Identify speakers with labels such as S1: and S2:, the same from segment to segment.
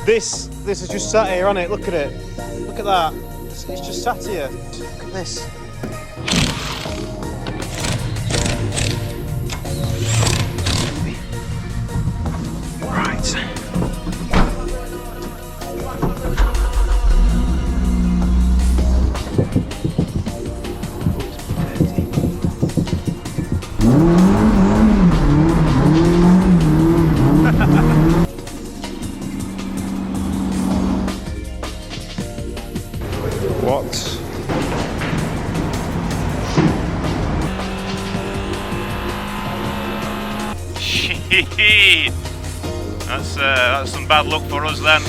S1: This is just sat here, on it. Look at it. Look at that. It's just sat here. Look at this. Right. What?
S2: Shit! That's some bad luck for us then.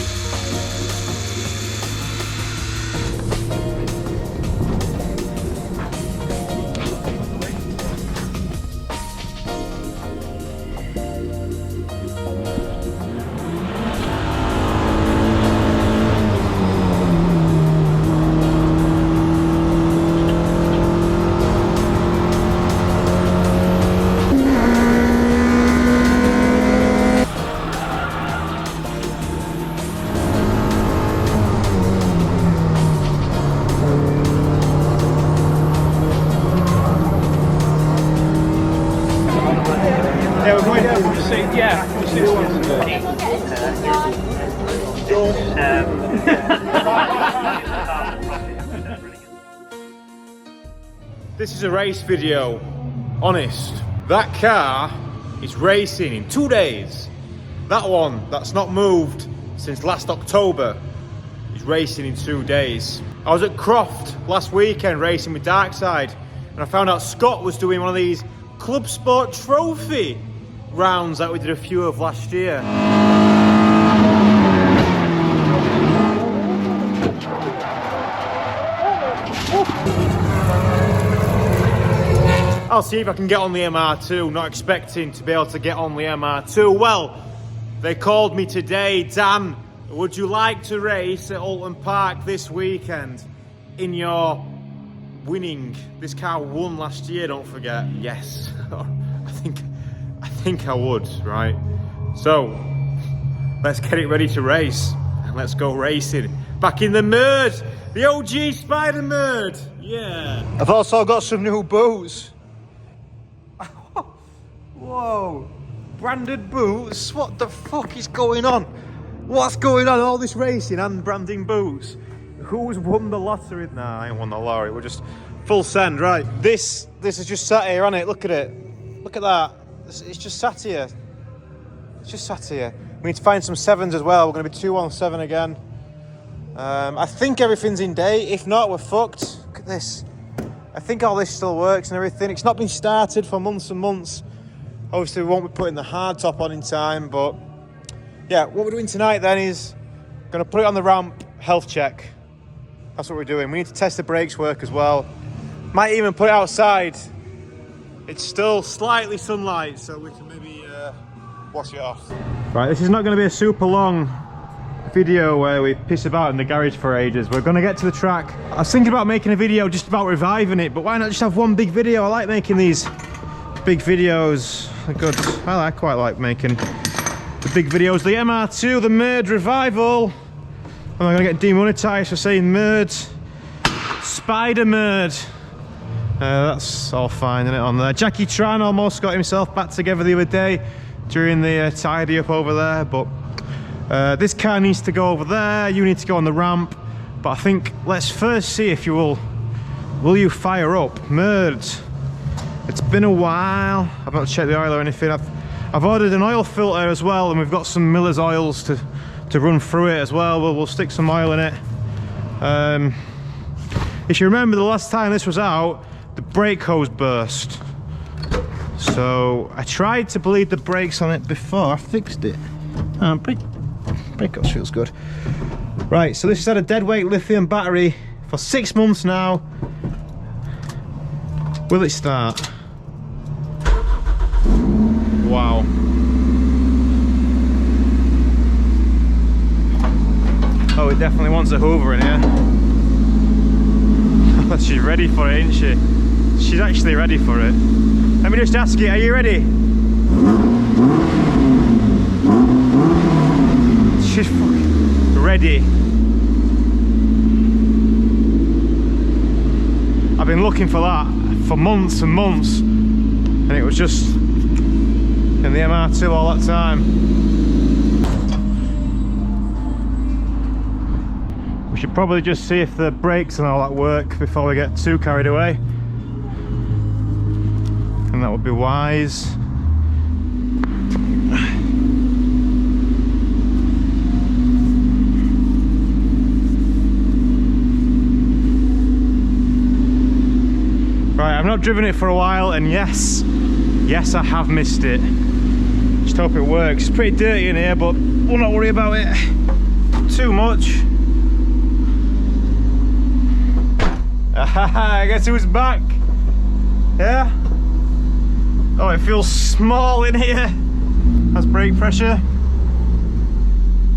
S1: This is a race video, honest. That car is racing in 2 days. That one, that's not moved since last October, is racing in 2 days. I was at Croft last weekend racing with Darkside, and I found out Scott was doing one of these Club Sport Trophy rounds that we did a few of last year. I'll see if I can get on the MR2, not expecting to be able to get on the MR2. Well, they called me today, Dan, would you like to race at Oulton Park this weekend in your winning? This car won last year, don't forget. Yes, I think I would, right? So, let's get it ready to race and let's go racing. Back in the mud, the OG Spider mud, yeah. I've also got some new boots. Whoa, branded boots? What the fuck is going on? What's going on? All this racing and branding boots. Who's won the lottery? Nah, I ain't won the lottery. We're just full send, right? This is just sat here, on it. Look at it. Look at that. It's just sat here. It's just sat here. We need to find some sevens as well. We're going to be 2 on 7 again. I think everything's in date. If not, we're fucked. Look at this. I think all this still works and everything. It's not been started for months and months. Obviously, we won't be putting the hard top on in time, but yeah, what we're doing tonight then is going to put it on the ramp, health check. That's what we're doing. We need to test the brakes work as well. Might even put it outside. It's still slightly sunlight, so we can maybe wash it off. Right, this is not going to be a super long video where we piss about in the garage for ages. We're going to get to the track. I was thinking about making a video just about reviving it, but why not just have one big video? I like making these big videos. They're good. I quite like making the big videos. The MR2, the Murd revival. Am I going to get demonetized for saying Murd? Spider Murd. That's all fine, isn't it, on there? Jackie Tran almost got himself back together the other day during the tidy up over there, but this car needs to go over there. You need to go on the ramp. But I think let's first see if you will you fire up Murd. It's been a while. I've not checked the oil or anything. I've ordered an oil filter as well, and we've got some Miller's oils to run through it as well. We'll stick some oil in it. If you remember the last time this was out, the brake hose burst. So I tried to bleed the brakes on it before I fixed it. Brake hose feels good. Right, so this has had a deadweight lithium battery for 6 months now. Will it start? Wow. Oh, it definitely wants a Hoover in here. She's ready for it, isn't she? She's actually ready for it. Let me just ask you, are you ready? She's fucking ready. I've been looking for that for months and months, and it was just in the MR2 all that time. We should probably just see if the brakes and all that work before we get too carried away, and that would be wise. Right, I've not driven it for a while, and yes, I have missed it. Just hope it works. It's pretty dirty in here, but we'll not worry about it too much. I guess it was back. Yeah? Oh, it feels small in here. Has brake pressure.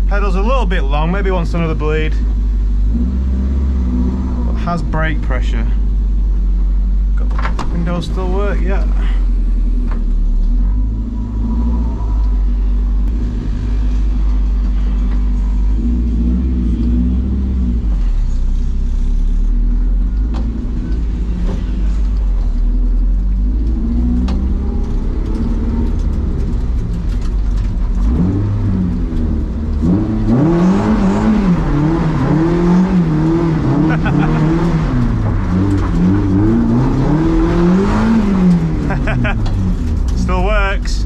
S1: Pedal's a little bit long, maybe wants another bleed. But has brake pressure. Windows still work, yeah. Still works.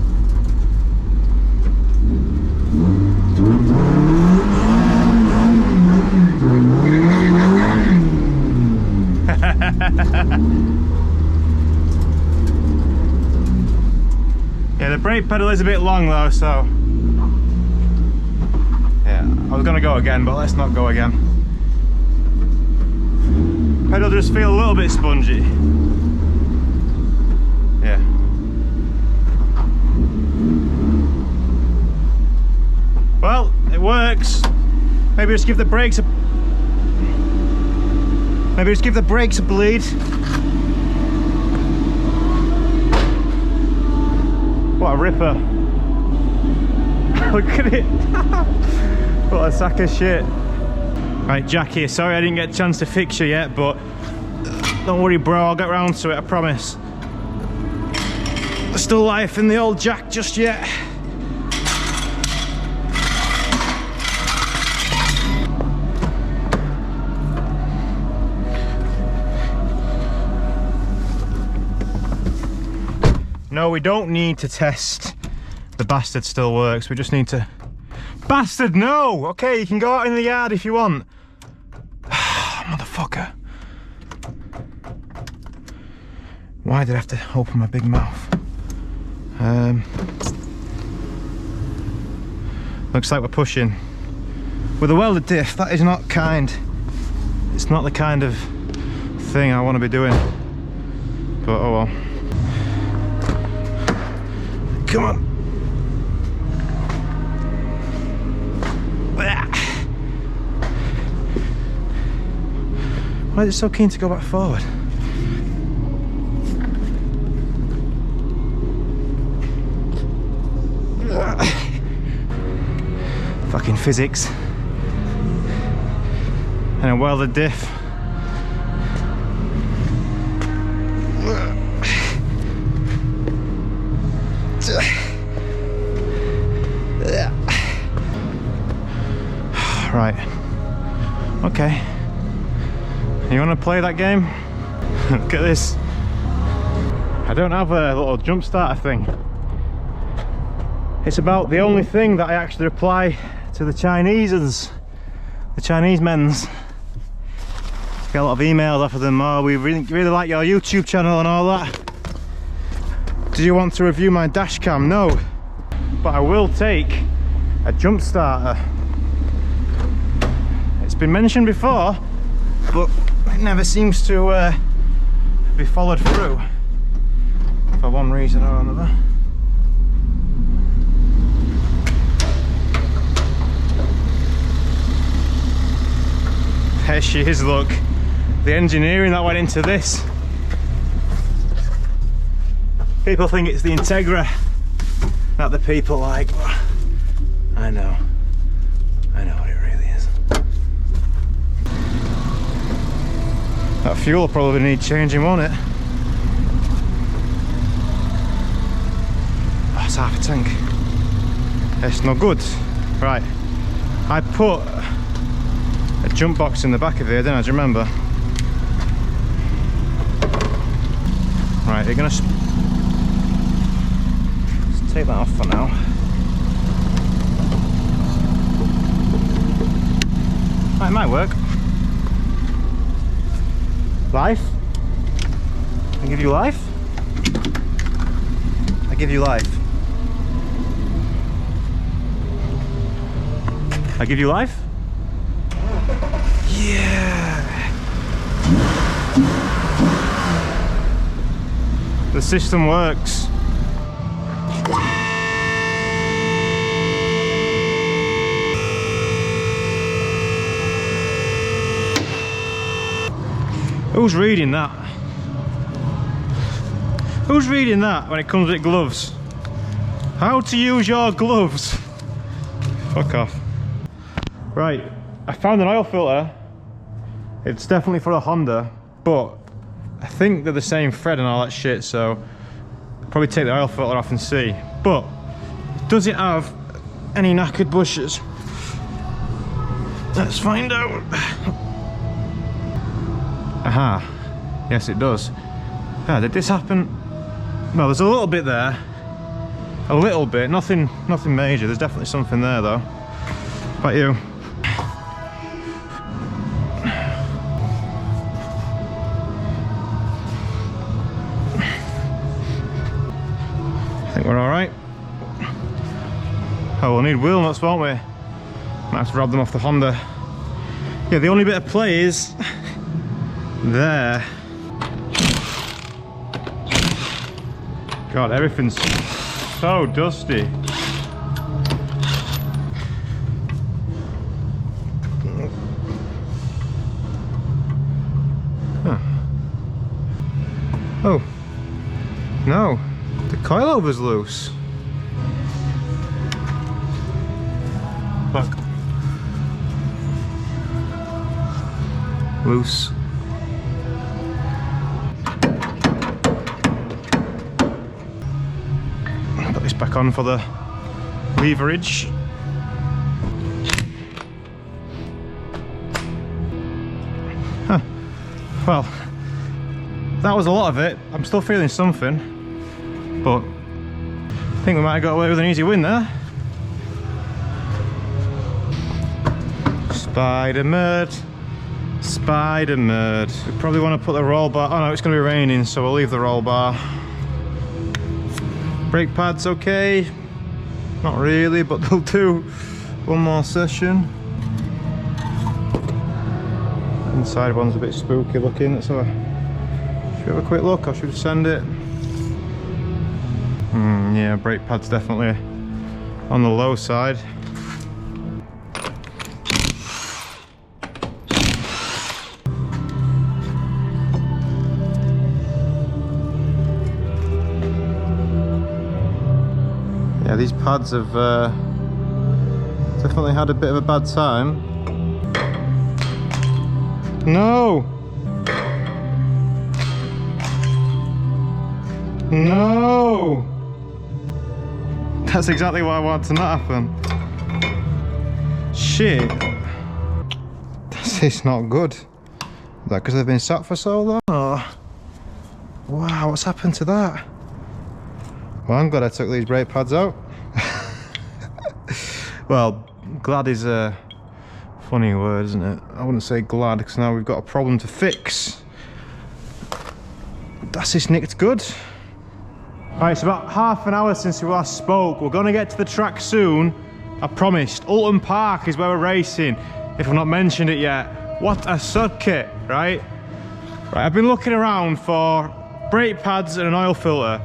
S1: Yeah, the brake pedal is a bit long though, so yeah, I was gonna go again, but let's not go again. Pedal just feel a little bit spongy. Yeah. Well, it works. Maybe just give the brakes a bleed. What a ripper. Look at it. What a sack of shit. Right, Jackie, sorry I didn't get a chance to fix you yet, but don't worry bro, I'll get round to it, I promise. There's still life in the old jack just yet. No, we don't need to test the bastard still works, we just need to... Bastard, no! Okay, you can go out in the yard if you want. Motherfucker. Why did I have to open my big mouth? Looks like we're pushing. With a welded diff, that is not kind. It's not the kind of thing I want to be doing. But oh well. Come on. Why is it so keen to go back forward? Fucking physics. And a welded diff. Right. Okay. You want to play that game? Look at this. I don't have a little jump starter thing. It's about the only thing that I actually reply to the Chinese men's. Get a lot of emails off of them. Oh, we really like your YouTube channel and all that. Do you want to review my dash cam? No, but I will take a jump starter. It's been mentioned before, but it never seems to be followed through for one reason or another. There she is, look. The engineering that went into this. People think it's the Integra that the people like. I know what it really is. That fuel will probably need changing, won't it? Oh, it's half a tank. It's not good. Right, I put a jump box in the back of here, didn't I? Do you remember? Right, you're gonna let's take that off for now. Right, it might work. Life? I give you life? I give you life. I give you life? Yeah! The system works. Who's reading that? Who's reading that when it comes with gloves? How to use your gloves? Fuck off. Right, I found an oil filter. It's definitely for a Honda, but I think they're the same thread and all that shit, so I'll probably take the oil filter off and see. But does it have any knackered bushes? Let's find out. Aha, yes it does. Ah, did this happen? Well, there's a little bit there. A little bit, nothing major. There's definitely something there though. What about you? I think we're all right. Oh, we'll need wheel nuts, won't we? Might have to rob them off the Honda. Yeah, the only bit of play is there. God, everything's so dusty. Huh. Oh, no, the coilover's loose. Fuck. Loose. Put this back on for the leverage. Huh. Well, that was a lot of it. I'm still feeling something, but I think we might have got away with an easy win there. Spider mud. Spider mud. We probably want to put the roll bar. Oh no, it's going to be raining, so we'll leave the roll bar. Brake pads okay. Not really, but they'll do one more session. Inside one's a bit spooky looking. Let's have a, should we have a quick look or should we send it? Yeah, brake pads definitely on the low side. Yeah, these pads have definitely had a bit of a bad time. No! No! That's exactly what I want to not happen. Shit. This is not good. Is that because they've been sat for so long? Oh. Wow, what's happened to that? Well, I'm glad I took these brake pads out. Well, glad is a funny word, isn't it? I wouldn't say glad because now we've got a problem to fix. That's just nicked good. Right, it's about half an hour since we last spoke. We're gonna get to the track soon. I promised. Oulton Park is where we're racing, if I've not mentioned it yet. What a circuit, right? Right, I've been looking around for brake pads and an oil filter.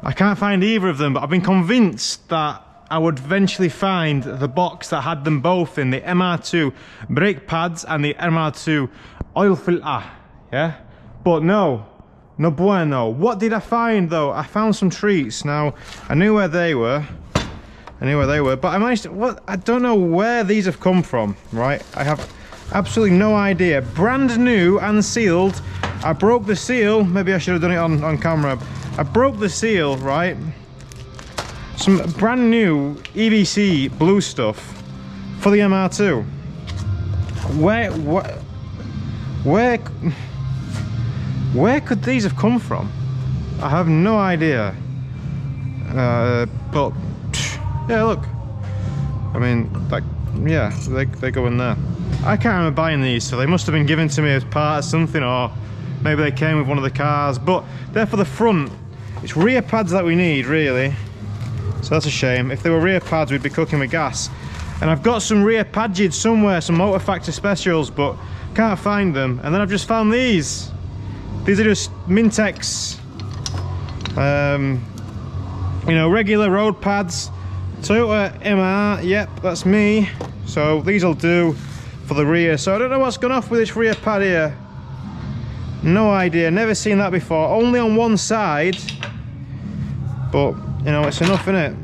S1: I can't find either of them, but I've been convinced that I would eventually find the box that had them both in, the MR2 brake pads and the MR2 oil filter, yeah? But no, No bueno. What did I find though? I found some treats. Now, I knew where they were. But I managed to, what? I don't know where these have come from, right? I have absolutely no idea. Brand new and sealed. I broke the seal. Maybe I should have done it on camera. I broke the seal, right? Some brand new EVC blue stuff for the MR2. Where could these have come from? I have no idea. But yeah, look. I mean, like, yeah, they go in there. I can't remember buying these, so they must have been given to me as part of something, or maybe they came with one of the cars. But they're for the front. It's rear pads that we need, really. So that's a shame. If they were rear pads, we'd be cooking with gas. And I've got some rear pads somewhere, some Motor Factor specials, but can't find them. And then I've just found these. These are just Mintex, you know, regular road pads. Toyota MR, yep, that's me. So these will do for the rear. So I don't know what's gone off with this rear pad here. No idea, never seen that before. Only on one side, but you know, it's enough, innit?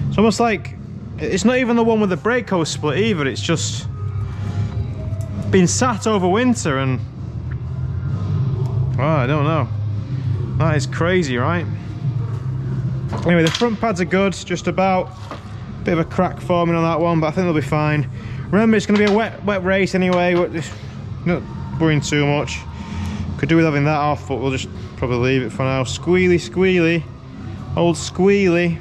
S1: It's almost like, it's not even the one with the brake hose split either. It's just been sat over winter and, oh, I don't know. That is crazy, right? Anyway, the front pads are good, just about. Bit of a crack forming on that one, but I think they'll be fine. Remember, it's going to be a wet race anyway. Not worrying too much. Could do with having that off, but we'll just probably leave it for now. Squealy. Old squealy.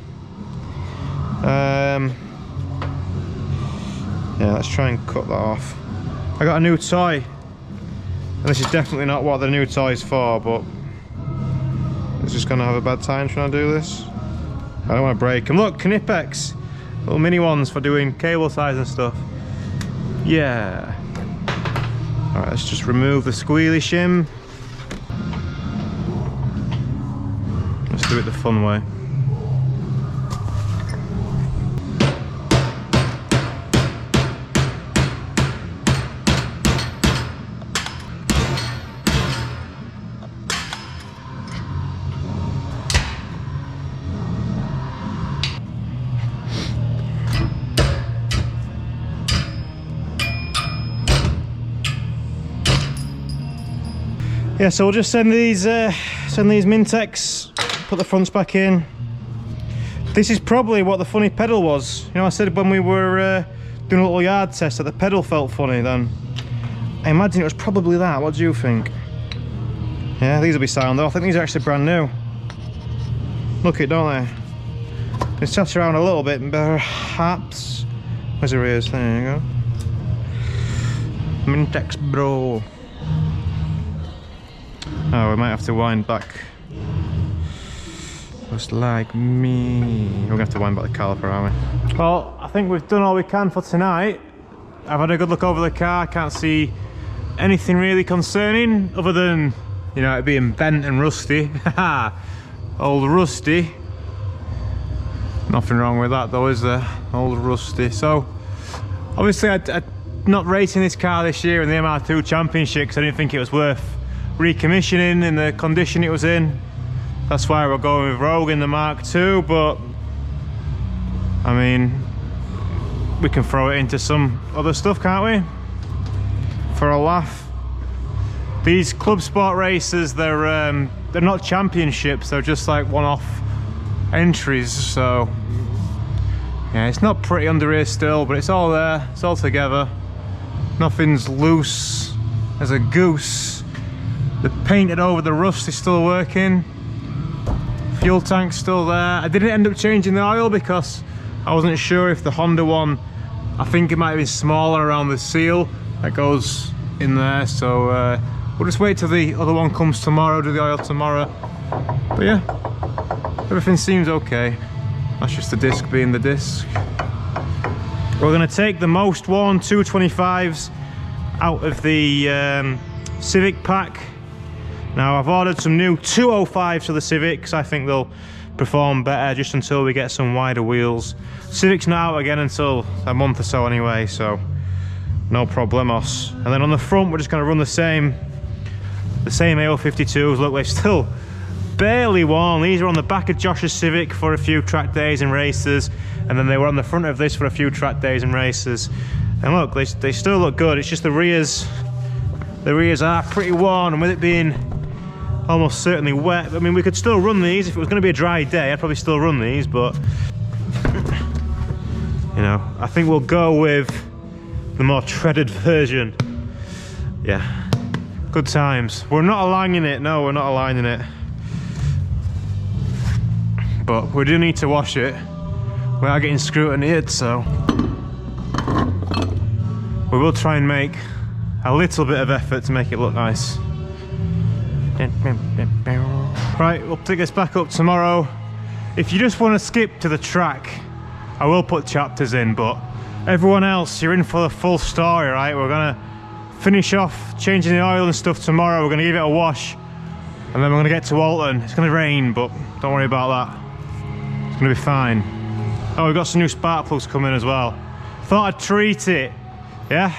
S1: Yeah, let's try and cut that off. I got a new toy. And this is definitely not what the new toy is for, but it's just gonna have a bad time trying to do this. I don't want to break them. Look, Knipex, little mini ones for doing cable ties and stuff. Yeah. All right, let's just remove the squealy shim. Let's do it the fun way. Yeah, so we'll just send these Mintex, put the fronts back in. This is probably what the funny pedal was. You know, I said when we were doing a little yard test that the pedal felt funny then. I imagine it was probably that. What do you think? Yeah, these will be sound though. I think these are actually brand new. Look it, don't they? They sat around a little bit, perhaps. Where's the rears? There you go. Mintex bro. Oh, we might have to wind back. Just like me. We're gonna have to wind back the caliper, aren't we? Well, I think we've done all we can for tonight. I've had a good look over the car. Can't see anything really concerning other than, you know, it being bent and rusty. Old rusty. Nothing wrong with that though, is there? Old rusty. So, obviously I'm not racing this car this year in the MR2 Championship because I didn't think it was worth recommissioning in the condition it was in. That's why we're going with Rogue in the Mark II, but I mean, we can throw it into some other stuff, can't we? For a laugh. These club sport races, they're not championships, they're just like one-off entries, so yeah, it's not pretty under here still, but it's all there, it's all together. Nothing's loose as a goose. The painted over the rust is still working. Fuel tank's still there. I didn't end up changing the oil because I wasn't sure if the Honda one, I think it might be smaller around the seal that goes in there, so we'll just wait till the other one comes tomorrow, do the oil tomorrow. But yeah, everything seems okay. That's just the disc being the disc. We're going to take the most worn 225s out of the Civic pack. Now I've ordered some new 205s for the Civic because I think they'll perform better just until we get some wider wheels. Civic's not out again until a month or so anyway, so no problemos. And then on the front we're just going to run the same The same AO52s, look, they're still barely worn. These are on the back of Josh's Civic for a few track days and races, and then they were on the front of this for a few track days and races. And look, they still look good. It's just the rears are pretty worn, and with it being almost certainly wet, I mean, we could still run these. If it was going to be a dry day, I'd probably still run these, but you know, I think we'll go with the more treaded version. Yeah, good times. We're not aligning it, no, we're not aligning it. But we do need to wash it. We are getting scrutineered, so we will try and make a little bit of effort to make it look nice. Right, we'll pick this back up tomorrow. If you just want to skip to the track, I will put chapters in, but everyone else, you're in for the full story, right? We're gonna finish off changing the oil and stuff tomorrow. We're gonna give it a wash, and then we're gonna get to Oulton. It's gonna rain, but don't worry about that. It's gonna be fine. Oh, we've got some new spark plugs coming as well. Thought I'd treat it, yeah?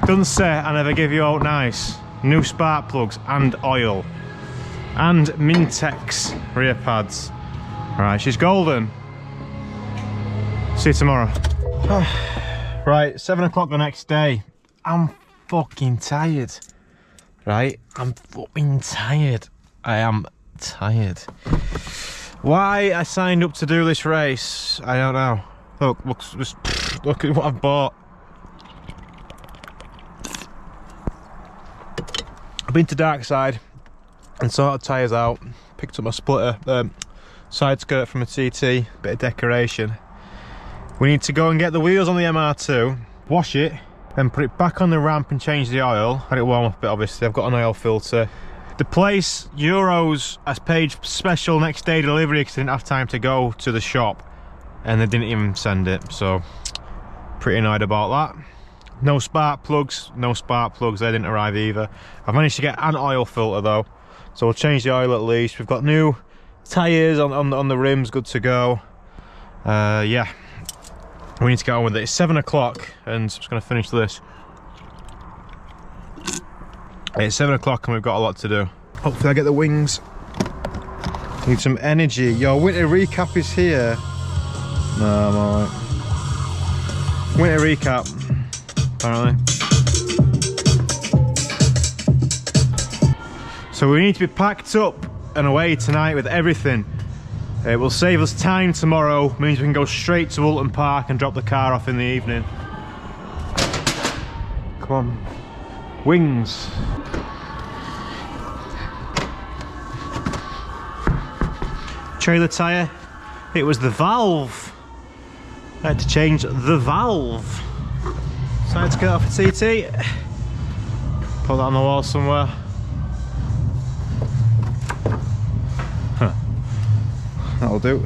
S1: Doesn't say I never give you out nice. New spark plugs and oil. And Mintex rear pads. Alright, she's golden. See you tomorrow. Right, 7 o'clock the next day. I'm fucking tired. Right? I'm fucking tired. I am tired. Why I signed up to do this race, I don't know. Look at what I've bought. I've been to Darkside and sorted tyres out. Picked up my splitter, side skirt from a TT, bit of decoration. We need to go and get the wheels on the MR2, wash it, then put it back on the ramp and change the oil. Let it warm up a bit, obviously. I've got an oil filter. The place, Euros, has paid special next day delivery because they didn't have time to go to the shop and they didn't even send it, so pretty annoyed about that. No spark plugs, they didn't arrive either. I've managed to get an oil filter though, so we'll change the oil at least. We've got new tyres on the rims, good to go. Yeah, we need to get on with it. It's 7 o'clock and I'm just going to finish this. It's 7 o'clock and we've got a lot to do. Hopefully I get the wings. Need some energy. Your winter recap is here. No, I'm alright. Winter recap, apparently. So we need to be packed up and away tonight with everything. It will save us time tomorrow, means we can go straight to Oulton Park and drop the car off in the evening. Come on. Wings. Trailer tyre. It was the valve. I had to change the valve. Side skirt off a TT. Put that on the wall somewhere. Huh. That'll do.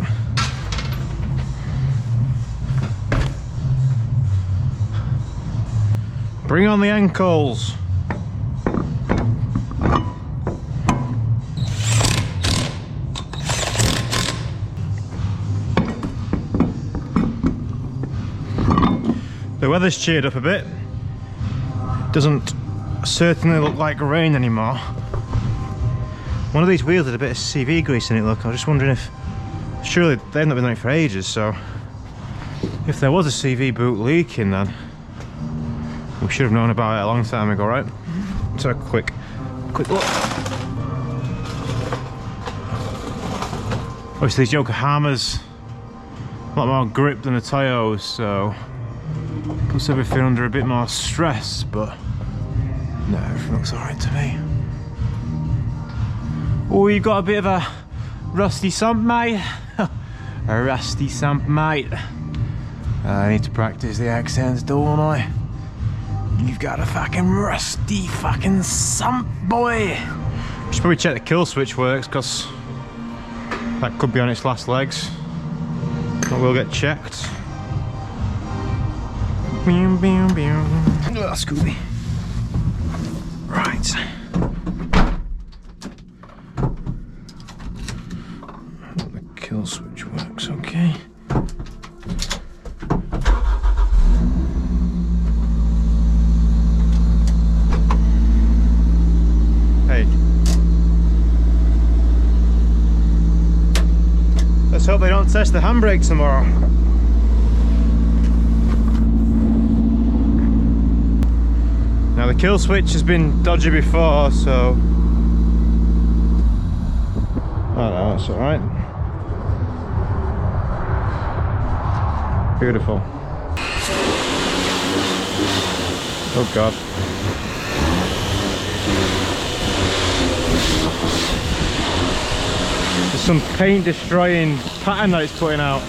S1: Bring on the ankles. The weather's cheered up a bit. Doesn't certainly look like rain anymore. One of these wheels had a bit of CV grease in it, look. I was just wondering if... Surely they've not been on it for ages, so... If there was a CV boot leaking then... We should have known about it a long time ago, right? So a quick look. Obviously these Yokohamas a lot more grip than the Toyos, so puts everything under a bit more stress, but no, everything looks alright to me. Oh, you've got a bit of a rusty sump, mate. A rusty sump, mate. I need to practice the accents, don't I? You've got a fucking rusty fucking sump, boy. Should probably check the kill switch works, because that could be on its last legs. But we'll get checked. Scooby. Right. The kill switch works, okay. Hey, Let's hope they don't test the handbrake tomorrow. Now the kill switch has been dodgy before, so oh no, that's alright. Beautiful. Oh god. There's some paint destroying pattern that it's putting out.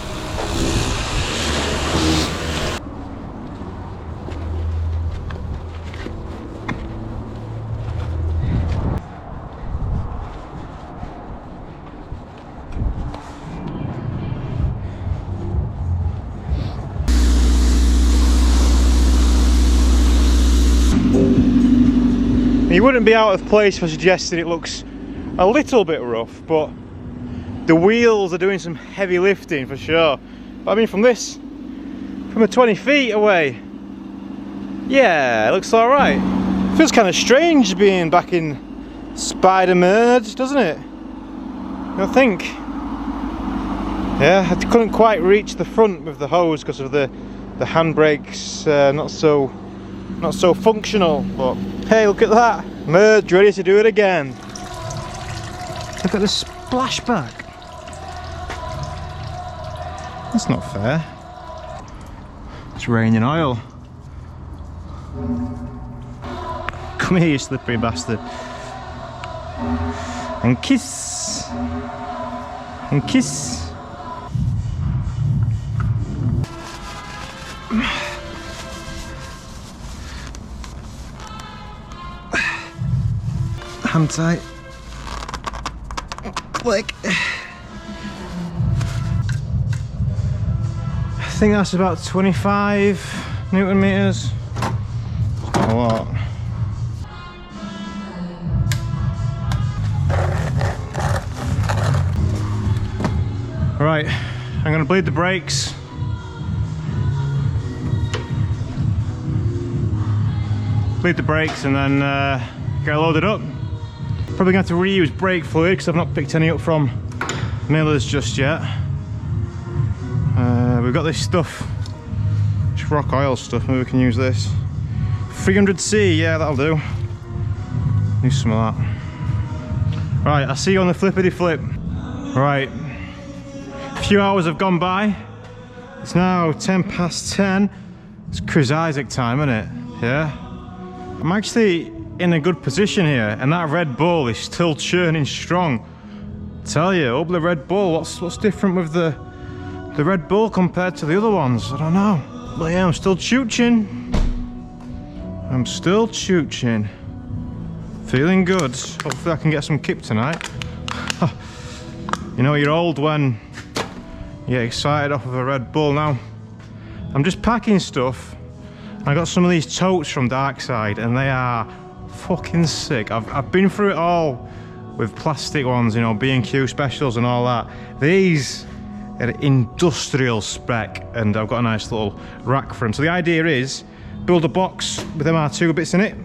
S1: You wouldn't be out of place for suggesting it looks a little bit rough, but the wheels are doing some heavy lifting for sure. But I mean, from a 20 feet away, yeah, it looks all right. Feels kind of strange being back in Spider-Merge, doesn't it? I think. Yeah, I couldn't quite reach the front with the hose because of the handbrakes not so functional. But hey, look at that! Merge ready to do it again. Look at the splashback. That's not fair. It's raining oil. Come here, you slippery bastard. And kiss. And kiss. Hand tight. Like. I think that's about 25 Newton meters. Not a lot. Right, I'm going to bleed the brakes. Bleed the brakes and then get loaded up. Probably going to have to reuse brake fluid because I've not picked any up from Miller's just yet. We've got this stuff, it's rock oil stuff, maybe we can use this. 300C, yeah, that'll do. Use some of that. Right, I'll see you on the flippity flip. Right, a few hours have gone by. It's now 10 past 10. It's Chris Isaac time, isn't it? Yeah. I'm actually in a good position here, and that Red Bull is still churning strong. I tell you, up the Red Bull, what's different with the Red Bull compared to the other ones? I don't know. But yeah, I'm still chooching. I'm still chooching. Feeling good. Hopefully I can get some kip tonight. You know, you're old when you get excited off of a Red Bull. Now, I'm just packing stuff. I got some of these totes from Darkside and they are fucking sick. I've been through it all with plastic ones, you know, B&Q specials and all that. These are industrial spec and I've got a nice little rack for them. So the idea is build a box with MR2 bits in it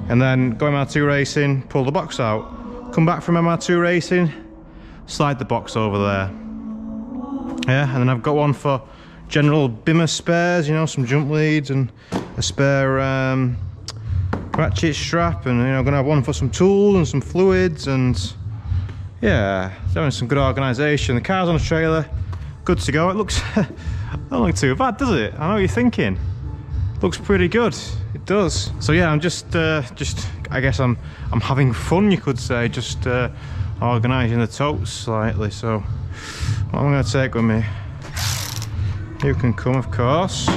S1: and then go MR2 racing, pull the box out, come back from MR2 racing, slide the box over there. Yeah, and then I've got one for general bimmer spares, you know, some jump leads and a spare ratchet strap, and you know, I'm gonna have one for some tools and some fluids, and yeah, having some good organisation. The car's on a trailer, good to go. It looks don't look too bad, does it? I know what you're thinking. Looks pretty good. It does. So yeah, I'm just I guess I'm having fun, you could say, just organising the totes slightly. So what am I going to take with me? You can come, of course. I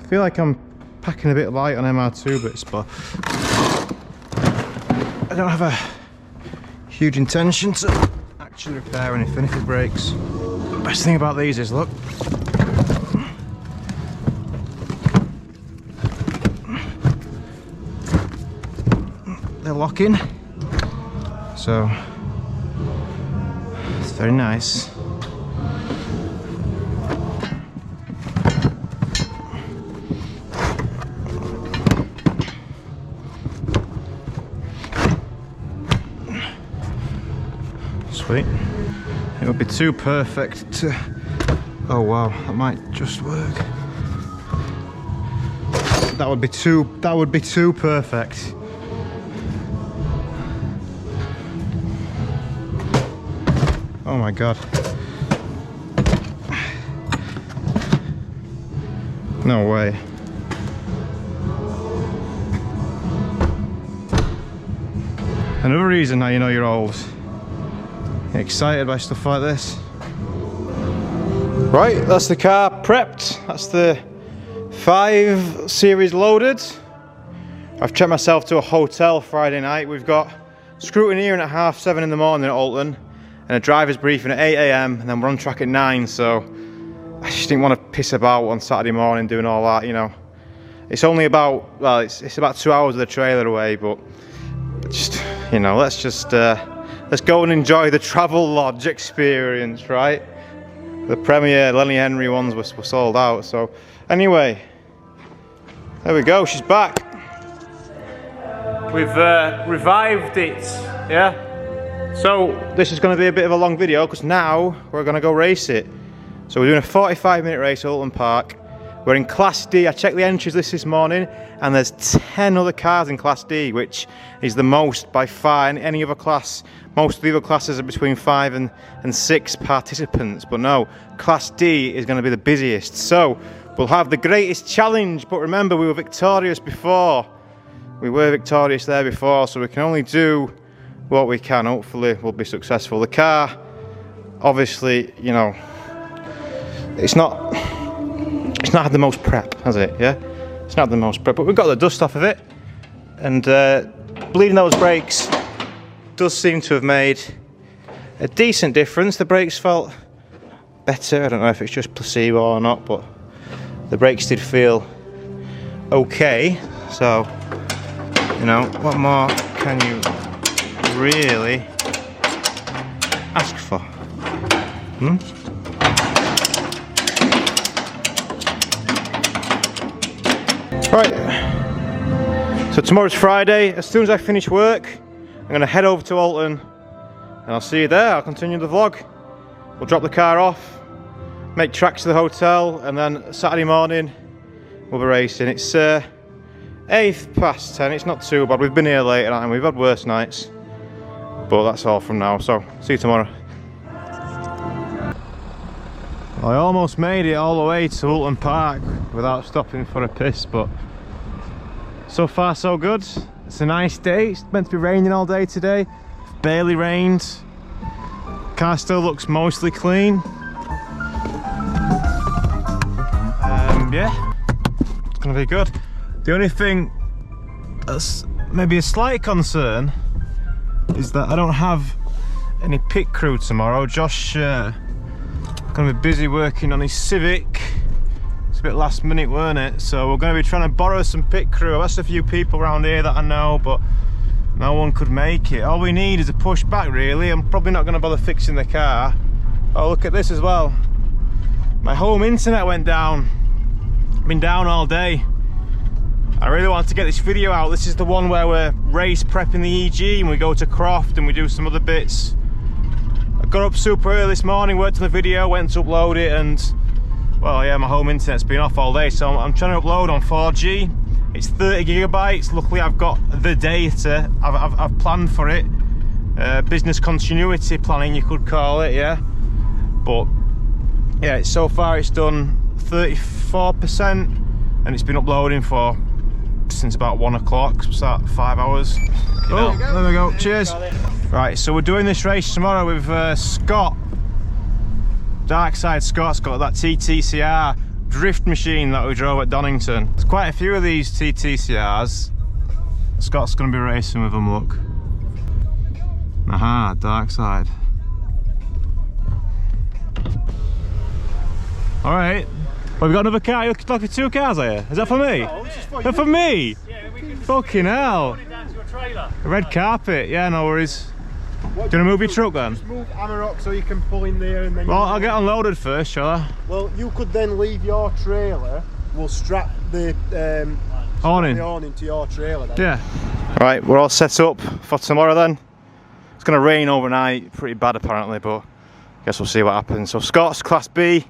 S1: feel like I'm packing a bit light on MR2 bits, but I don't have a huge intention to actually repair anything if it breaks. Best thing about these is, look, they're locking, so it's very nice. sweet. It would be too perfect to... Oh wow, that might just work. That would be too perfect. Oh my god. No way. Another reason how you know you're old. You're excited by stuff like this. Right, that's the car prepped. That's the 5 Series loaded. I've checked myself to a hotel Friday night. We've got scrutiny here at 7:30 in the morning at Oulton, and a driver's briefing at 8 AM, and then we're on track at 9, so I just didn't want to piss about on Saturday morning doing all that, you know. It's only about, well, it's about 2 hours of the trailer away, but just, you know, let's go and enjoy the travel lodge experience, right? The Premier Lenny Henry ones were sold out, so anyway, there we go, she's back. We've revived it, yeah? So this is going to be a bit of a long video because now we're going to go race it. So we're doing a 45-minute race at Oulton Park. We're in Class D. I checked the entries list this morning and there's 10 other cars in Class D, which is the most by far in any other class. Most of the other classes are between 5 and 6 participants, but no, Class D is going to be the busiest. So we'll have the greatest challenge, but remember we were victorious before. We were victorious there before, so we can only do what we can. Hopefully we'll be successful. The car, obviously, you know, it's not had the most prep, has it? Yeah, it's not the most prep, but we've got the dust off of it, and bleeding those brakes does seem to have made a decent difference. The brakes felt better. I don't know if it's just placebo or not, but the brakes did feel okay. So, you know, what more can you really ask for? Right, so tomorrow's Friday. As soon as I finish work, I'm going to head over to Oulton and I'll see you there. I'll continue the vlog. We'll drop the car off, make tracks to the hotel, and then Saturday morning we'll be racing. It's 10:08. It's not too bad. We've been here late and we've had worse nights, but that's all from now, so see you tomorrow. I almost made it all the way to Oulton Park without stopping for a piss, but so far so good. It's a nice day. It's meant to be raining all day today. It's barely rained. Car still looks mostly clean. Yeah, it's gonna be good. The only thing that's maybe a slight concern is that I don't have any pit crew tomorrow. Josh gonna be busy working on his Civic. It's a bit last minute, weren't it? So we're gonna be trying to borrow some pit crew. I've asked a few people around here that I know, but no one could make it. All we need is a push back, really. I'm probably not gonna bother fixing the car. Oh, look at this as well. My home internet went down. Been down all day. I really want to get this video out. This is the one where we're race prepping the EG and we go to Croft and we do some other bits. I got up super early this morning, worked on the video, went to upload it, and well, yeah, my home internet's been off all day, so I'm trying to upload on 4G. It's 30 gigabytes. Luckily I've got the data. I've planned for it. Business continuity planning, you could call it, yeah. But yeah, so far it's done 34% and it's been uploading for since about 1 o'clock, so it's that 5 hours. Oh, there we go, cheers. Right, so we're doing this race tomorrow with Scott. Darkside Scott's got that TTCR drift machine that we drove at Donington. There's quite a few of these TTCRs. Scott's going to be racing with them, look. Aha, Darkside. Alright. Well, we've got another car. You're looking for 2 cars here. Is that for me?
S3: No, this is for you.
S1: They're for me?
S3: Yeah, we can
S1: Fucking hell.
S3: put it down to a trailer.
S1: A red carpet. Yeah, no worries. Do you want to move your truck then?
S4: Just move Amarok so you can pull in there and then...
S1: Well, I'll get unloaded first, shall I?
S4: Well, you could then leave your trailer. We'll strap the
S1: Awning.
S4: awning to your trailer then.
S1: Yeah. Right, we're all set up for tomorrow then. It's going to rain overnight, pretty bad apparently, but I guess we'll see what happens. So Scott's Class B.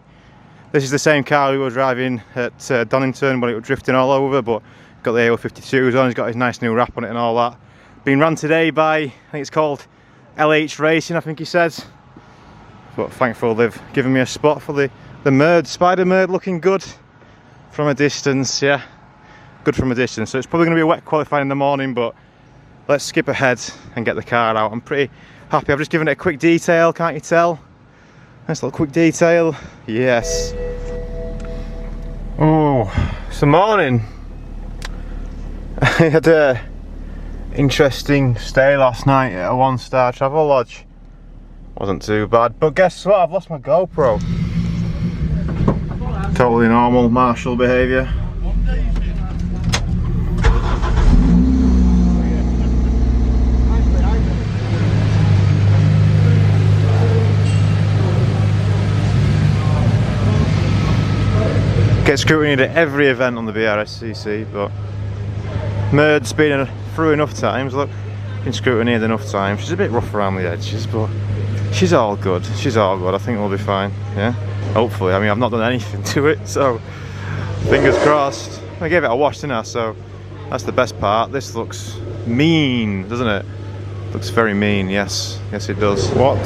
S1: This is the same car we were driving at Donington when it was drifting all over, but got the AO52s on, he's got his nice new wrap on it and all that. Being run today by, I think it's called LH Racing, I think he says. But thankful they've given me a spot for the Merd, Spider Merd, looking good from a distance, yeah. Good from a distance. So it's probably going to be a wet qualifying in the morning, but let's skip ahead and get the car out. I'm pretty happy. I've just given it a quick detail, can't you tell? Nice little quick detail. Yes. Oh, it's the morning. I had a interesting stay last night at a 1-star travel lodge. Wasn't too bad, but guess what? I've lost my GoPro. Totally normal martial behaviour. Get scrutinied at every event on the BRSCC, but Merd's been through enough times. Look, been scrutinied enough times. She's a bit rough around the edges, but she's all good. She's all good. I think we'll be fine. Yeah, hopefully. I mean, I've not done anything to it, so fingers crossed. I gave it a wash, didn't I? So that's the best part. This looks mean, doesn't it? Looks very mean. Yes, yes, it does. What?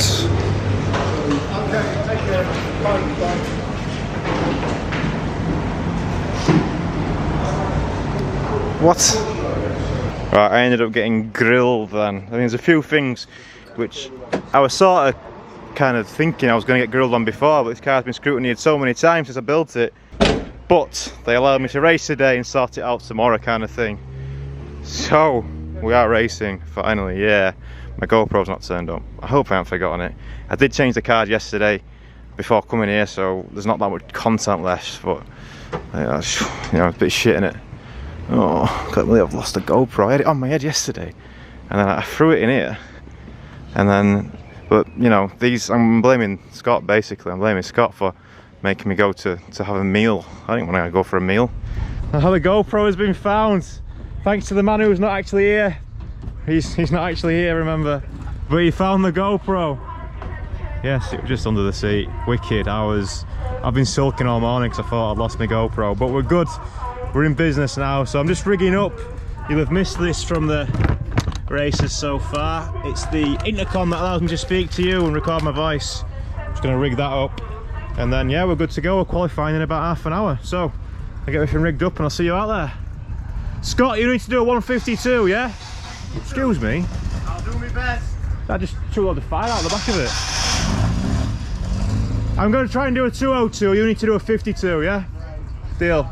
S4: Okay, take care. Bye.
S1: What? Right, I ended up getting grilled then. I mean, there's a few things which I was sort of kind of thinking I was going to get grilled on before, but this car's been scrutinised so many times since I built it. But they allowed me to race today and sort it out tomorrow, kind of thing. So we are racing finally. Yeah, my GoPro's not turned up. I hope I haven't forgotten it. I did change the card yesterday before coming here, so there's not that much content left. But you know, a bit shit in it. Oh, I can't believe I've lost a GoPro. I had it on my head yesterday, and then I threw it in here. And then, but you know, I'm blaming Scott basically. I'm blaming Scott for making me go to have a meal. I didn't want to go for a meal. Now the GoPro has been found, thanks to the man who's not actually here. He's not actually here, remember, but he found the GoPro. Yes, it was just under the seat. Wicked. I've been sulking all morning because I thought I'd lost my GoPro, but we're good. We're in business now, so I'm just rigging up. You'll have missed this from the races so far. It's the intercom that allows me to speak to you and record my voice. I'm just going to rig that up, and then yeah, we're good to go. We're qualifying in about half an hour, so I'll get everything rigged up and I'll see you out there. Scott, you need to do a 152, yeah? Excuse me?
S4: I'll do my best.
S1: I just threw a lot of fire out the back of it. I'm going to try and do a 202, you need to do a 52, yeah? Deal.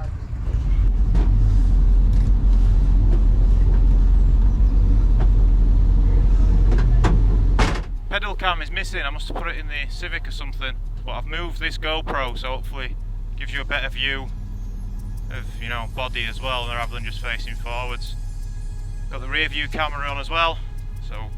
S2: Pedal cam is missing. I must have put it in the Civic or something, but I've moved this GoPro, so hopefully gives you a better view of, you know, body as well, rather than just facing forwards. Got the rear view camera on as well, so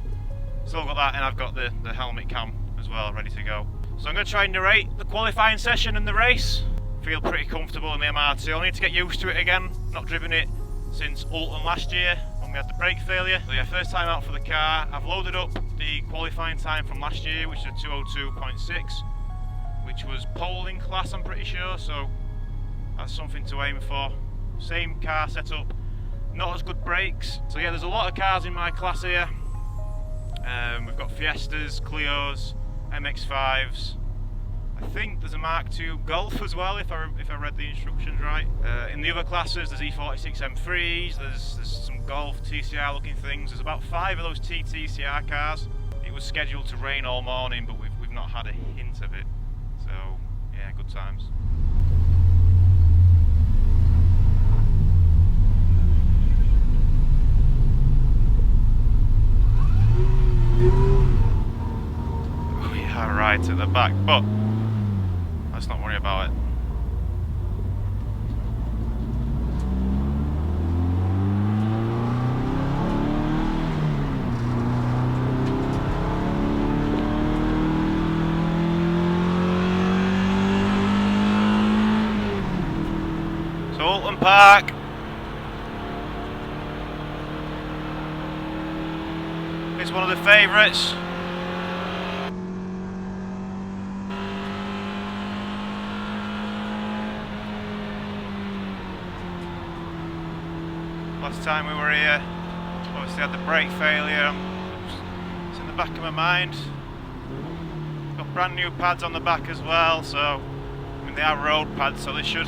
S2: still got that, and I've got the helmet cam as well ready to go. So I'm going to try and narrate the qualifying session and the race. Feel pretty comfortable in the MR2. I need to get used to it again. Not driven it since Oulton last year when we had the brake failure. So yeah, first time out for the car. I've loaded up the qualifying time from last year, which is a 202.6, which was polling class, I'm pretty sure, so that's something to aim for. Same car setup, not as good brakes. So yeah, there's a lot of cars in my class here. We've got Fiestas, Clios, MX-5s. I think there's a MR2 Golf as well, if I read the instructions right. In the other classes, there's E46 M3s, there's some Golf TCR looking things. There's about 5 of those TCR cars. It was scheduled to rain all morning, but we've not had a hint of it. So yeah, good times. We are right at the back, but let's not worry about it. So Oulton Park. It's one of the favourites. Last time we were here, obviously had the brake failure. It's in the back of my mind. Got brand new pads on the back as well, so I mean they are road pads, so they should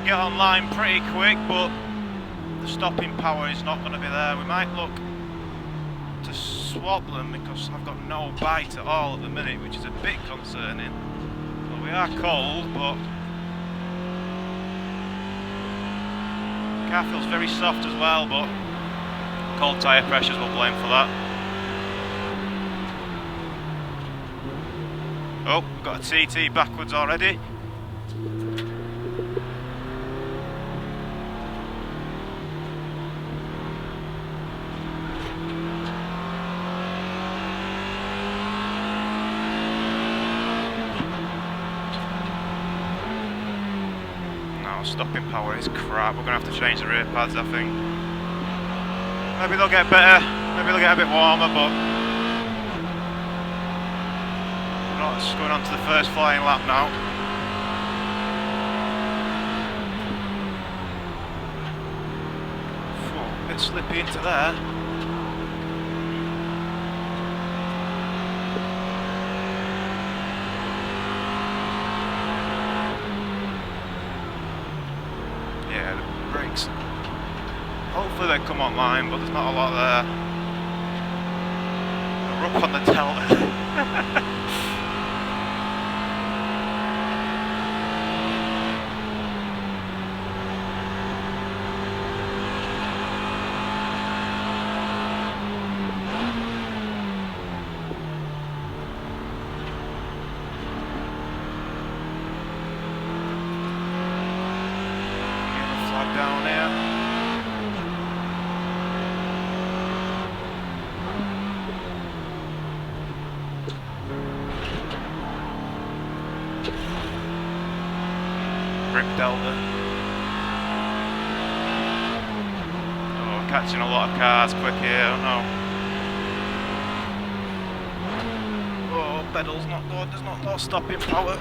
S2: get online pretty quick, but the stopping power is not going to be there. We might look to swap them because I've got no bite at all at the minute, which is a bit concerning. Well, we are cold, but the car feels very soft as well, but cold tyre pressures will blame for that. Oh, we've got a TT backwards already. Stopping power is crap. We're going to have to change the rear pads, I think. Maybe they'll get better, maybe they'll get a bit warmer, but we're not just going on to the first flying lap now. A bit slippy into there. Hopefully they come online, but there's not a lot there. We're up on the delta. Flag down here. Delta. Oh, catching a lot of cars quick here, I don't know. Oh, pedals not good, there's not no stopping power.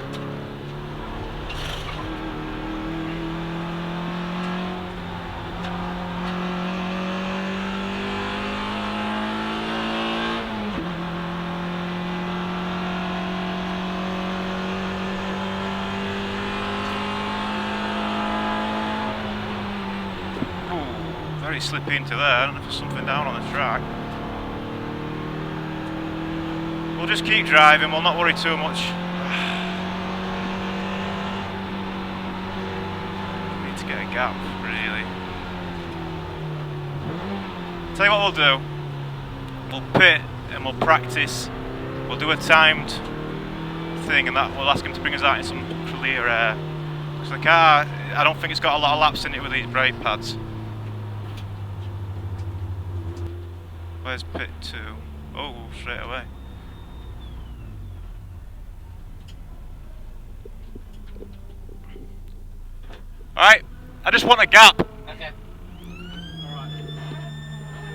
S2: Very slippy into there. I don't know if there's something down on the track. We'll just keep driving, we'll not worry too much. Need to get a gap, really. Tell you what we'll do. We'll pit and we'll practice. We'll do a timed thing, and that we'll ask him to bring us out in some clear air. Because the car, I don't think it's got a lot of laps in it with these brake pads. Where's pit 2? Oh, straight away. Alright, I just want a gap.
S3: Okay. Alright.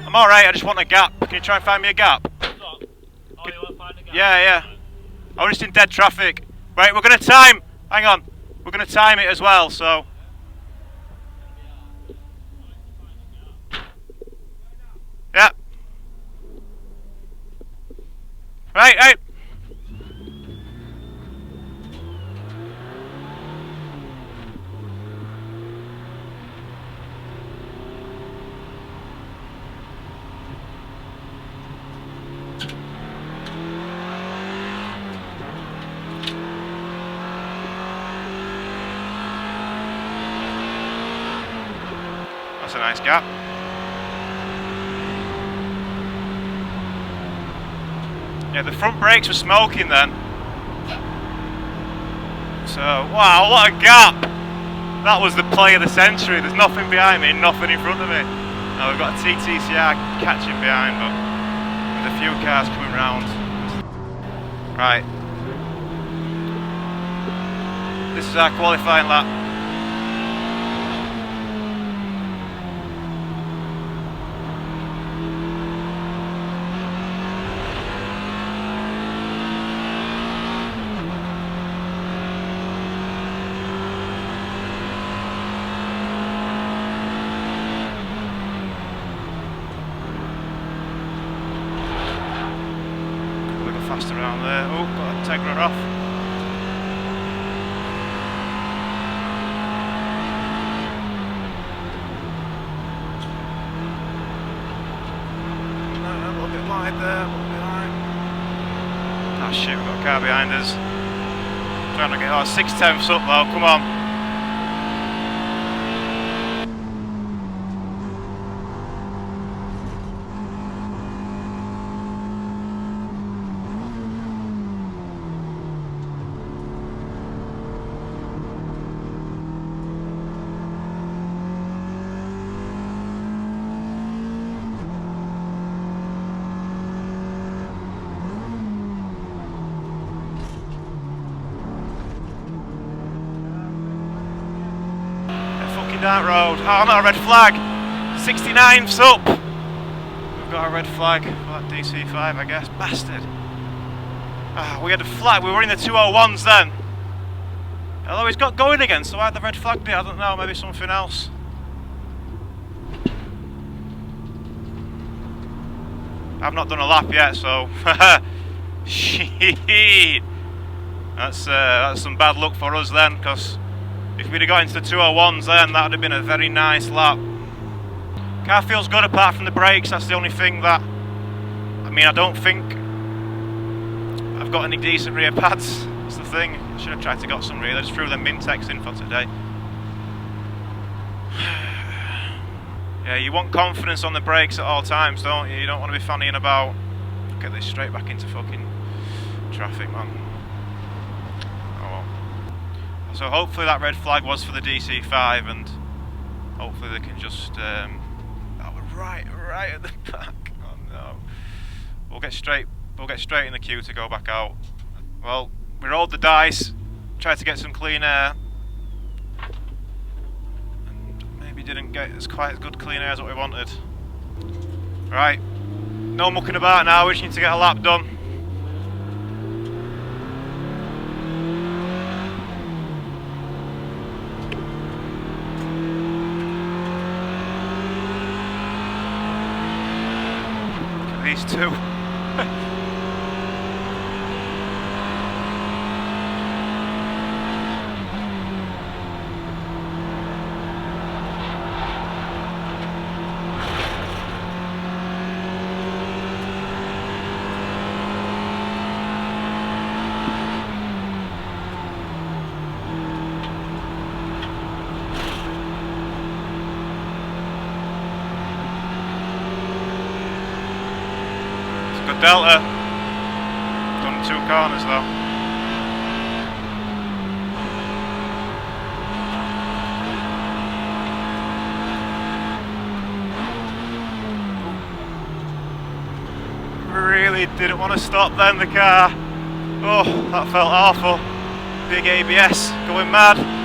S2: I'm alright, I just want a gap. Can you try and find me a gap?
S3: Stop. Oh, you want to find a gap?
S2: Yeah. I was just in dead traffic. Right, we're going to time. Hang on. We're going to time it as well, so. Yeah. Right. That's a nice gap. Yeah, the front brakes were smoking then. So, wow, what a gap! That was the play of the century. There's nothing behind me, nothing in front of me. Now we've got a TTCR catching behind, but with a few cars coming round. Right. This is our qualifying lap. fast around there. Oh, got a Tegra off. No, a little bit wide there, a little bit wide. Ah shit, we've got a car behind us. Trying to get 6/10 up though, come on. That road. Oh no, a red flag. 69's up. We've got a red flag for that DC5, I guess. Bastard. Ah, we had a flag. We were in the 201s then. Although he's got going again, so why the red flag bit? I don't know. Maybe something else. I've not done a lap yet, so shit. That's some bad luck for us then, because if we'd have got into the 201s then, that would have been a very nice lap. Car feels good apart from the brakes, that's the only thing that... I mean, I don't think I've got any decent rear pads, that's the thing. I should have tried to got some really, I just threw the Mintex in for today. Yeah, you want confidence on the brakes at all times, don't you? You don't want to be fannying about... Get this straight back into fucking traffic, man. So hopefully that red flag was for the DC5, and hopefully they can just... oh, we're right at the back. Oh no. We'll get straight in the queue to go back out. Well, we rolled the dice, tried to get some clean air, and maybe didn't get quite as good clean air as what we wanted. Right, no mucking about now, we just need to get a lap done. These two. Good delta. Done 2 corners though. Really didn't want to stop then, the car. Oh, that felt awful. Big ABS going mad.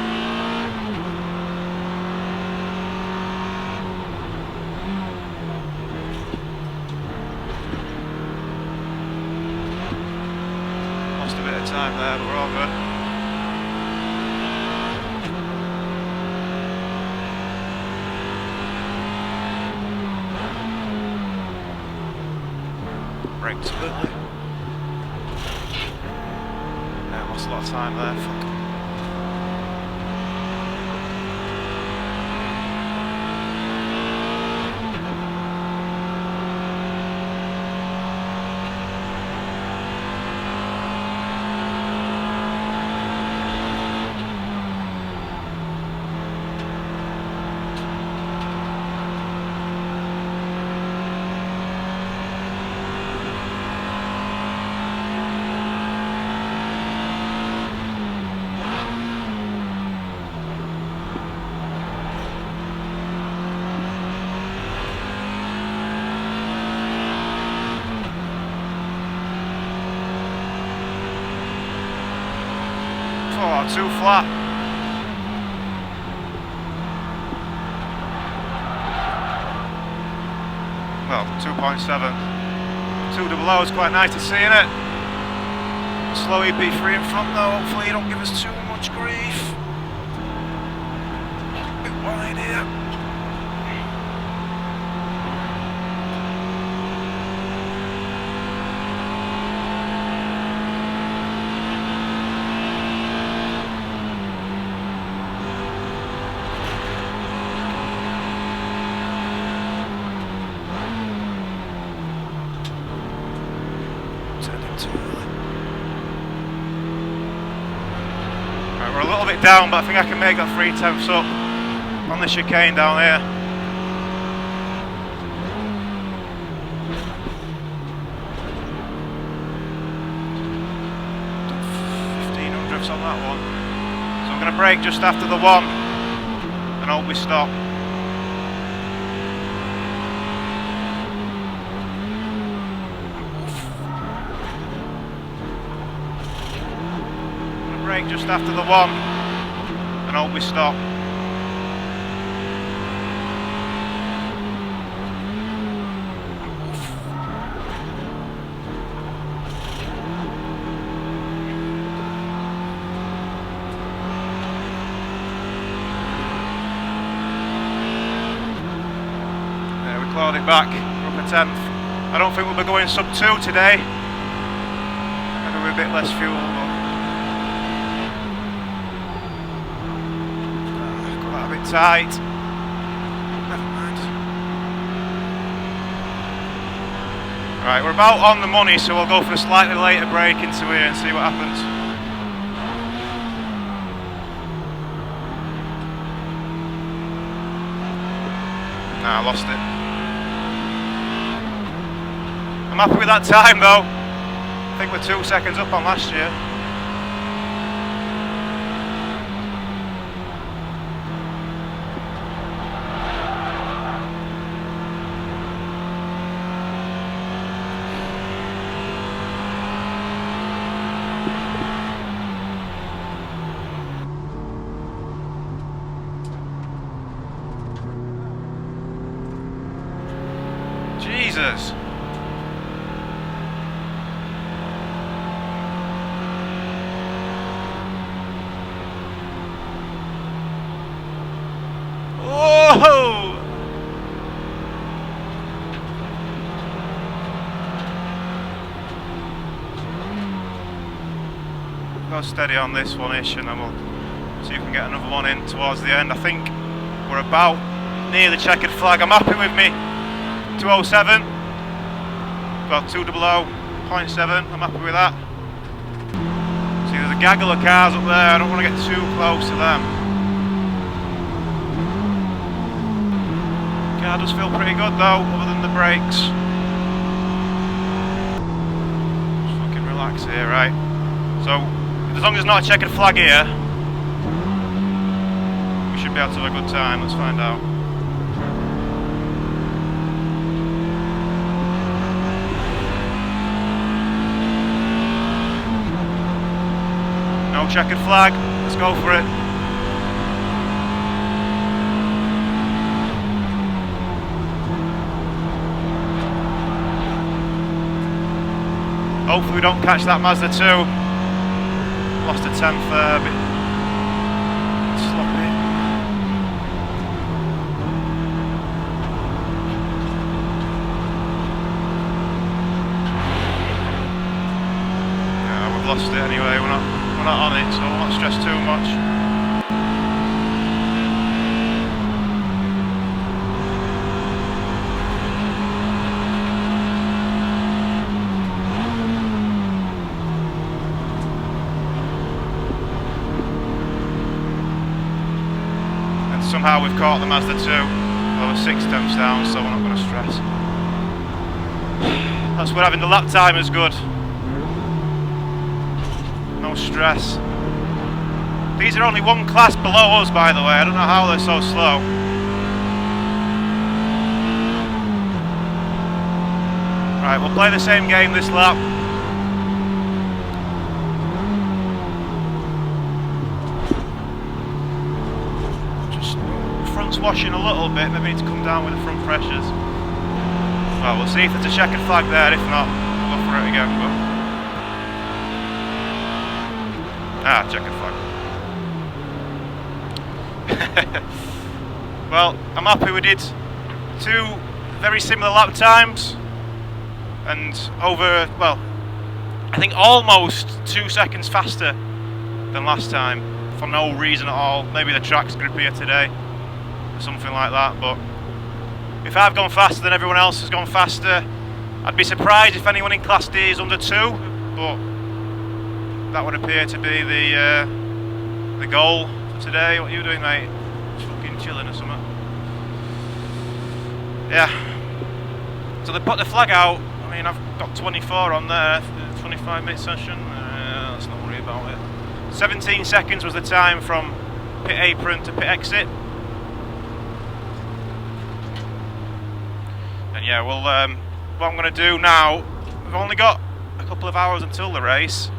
S2: Time there, but we're all good. Brakes early. Yeah, lost a lot of time there. Fuck. Oh, too flat. Well, 2.7. 200 is quite nice to see, isn't it? Slow EP3 in front though, hopefully you don't give us too much grief. A bit wide here. turned in too early. Right, we're a little bit down, but I think I can make that 3/10 up on the chicane down here. On that one, so I'm going to brake just after the one and hope we stop. I'm going to brake just after the one and hope we stop. Clawed it back, we're up a 10th. I don't think we'll be going sub 2 today. Maybe with a bit less fuel, but got that a bit tight. Never mind. Right, we're about on the money, so we'll go for a slightly later break into here and see what happens. Nah, I lost it. I'm happy with that time though. I think we're 2 seconds up on last year. Jesus. Whoa! Go steady on this one-ish and then we'll see if we can get another one in towards the end. I think we're about near the checkered flag. I'm happy with me. 207. Well, 200.7. I'm happy with that. See, there's a gaggle of cars up there. I don't want to get too close to them. Car does feel pretty good though, other than the brakes. Just fucking relax here, right? So, as long as there's not a checkered flag here, we should be able to have a good time. Let's find out. No checkered flag, let's go for it. Hopefully we don't catch that Mazda 2. Lost a 10th there, a bit sloppy. Yeah, we've lost it anyway, we're not on it, so we'll not stress too much. And somehow we've caught the Mazda 2. Well, we're 6 temps down, so we're not going to stress. That's what having the lap time is good. No stress. These are only one class below us, by the way. I don't know how they're so slow. Right, we'll play the same game this lap. Just front's washing a little bit. Maybe need to come down with the front pressures. Well, we'll see if there's a checkered flag there. If not, we'll go for it again. But checkered flag. Well, I'm happy we did 2 very similar lap times and over, well, I think almost 2 seconds faster than last time for no reason at all. Maybe the track's grippier today or something like that, but if I've gone faster than everyone else has gone faster, I'd be surprised if anyone in Class D is under 2, but that would appear to be the goal for today. What are you doing, mate? Just fucking chilling or something. Yeah. So they put the flag out. I mean, I've got 24 on there, 25-minute session. Let's not worry about it. 17 seconds was the time from pit apron to pit exit. And yeah, well, what I'm going to do now, we've only got a couple of hours until the race.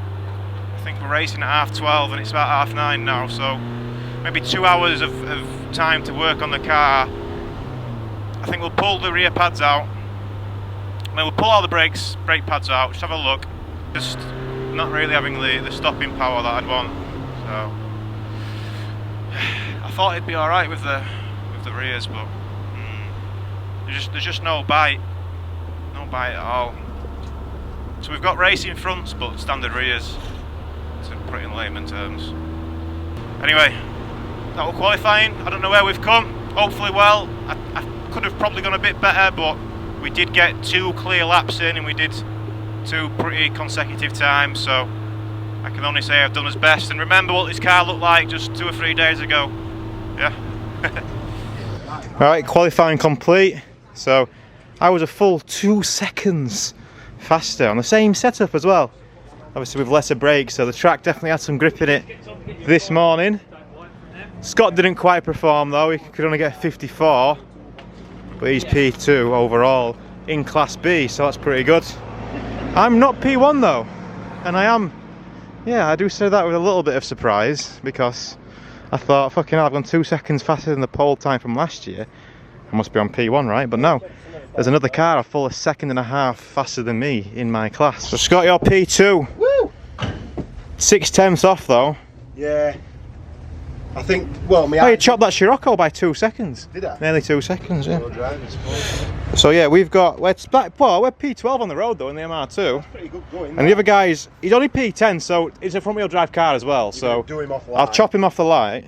S2: I think we're racing at 12:30 and it's about 9:30 now, so maybe 2 hours of time to work on the car. I think we'll pull the rear pads out, and then we'll pull all the brake pads out, just have a look. Just not really having the stopping power that I'd want, so I thought it'd be alright with the rears, but there's just no bite at all. So we've got racing fronts but standard rears, to put it in layman terms. Anyway, that was qualifying. I don't know where we've come, hopefully well. I could have probably gone a bit better, but we did get 2 clear laps in and we did 2 pretty consecutive times, so I can only say I've done as best. And remember what this car looked like just 2 or 3 days ago. Yeah. Alright, qualifying complete. So I was a full 2 seconds faster on the same setup as well. Obviously with lesser brakes, so the track definitely had some grip in it this morning. Scott didn't quite perform though, he could only get 54. But he's P2 overall in Class B, so that's pretty good. I'm not P1 though, and I am, yeah, I do say that with a little bit of surprise, because I thought, fucking hell, I've gone 2 seconds faster than the pole time from last year. I must be on P1, right? But no, there's another car a full 1.5 seconds faster than me in my class. So Scott, you're P2. Woo! 6/10 off though.
S4: Yeah. I think, well,
S2: Oh, you chopped that Scirocco by 2 seconds.
S4: Did I?
S2: Nearly 2 seconds, yeah. So yeah, we're P12 on the road though in the MR2.
S4: That's pretty good going.
S2: And the other guy's, he's only P10, so it's a front wheel drive car as well. So
S4: do him off light.
S2: I'll chop him off the light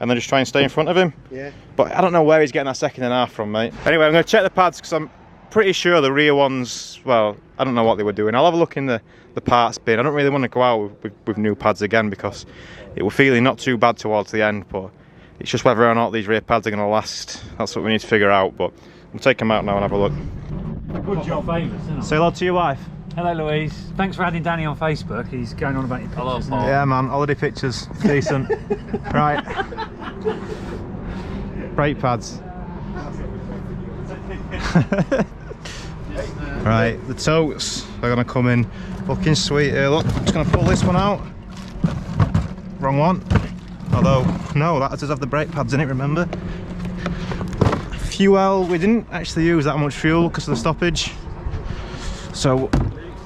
S2: and then just try and stay in front of him.
S4: Yeah.
S2: But I don't know where he's getting that 1.5 seconds from, mate. Anyway, I'm going to check the pads because I'm pretty sure the rear ones, well, I don't know what they were doing. I'll have a look in the parts bin. I don't really want to go out with new pads again because it were feeling not too bad towards the end, but it's just whether or not these rear pads are going to last. That's what we need to figure out, but we'll take them out now and have a look.
S3: Good job. Famous, isn't it?
S2: Say hello to your wife.
S3: Hello, Louise. Thanks for adding Danny on Facebook. He's going on about your pictures. Hello, Paul.
S2: Yeah, man, holiday pictures. Decent. Right. Brake pads. Right, the totes are going to come in looking sweet here. Look, I'm just going to pull this one out. Wrong one. Although, no, that does have the brake pads in it, remember? Fuel, we didn't actually use that much fuel because of the stoppage. So,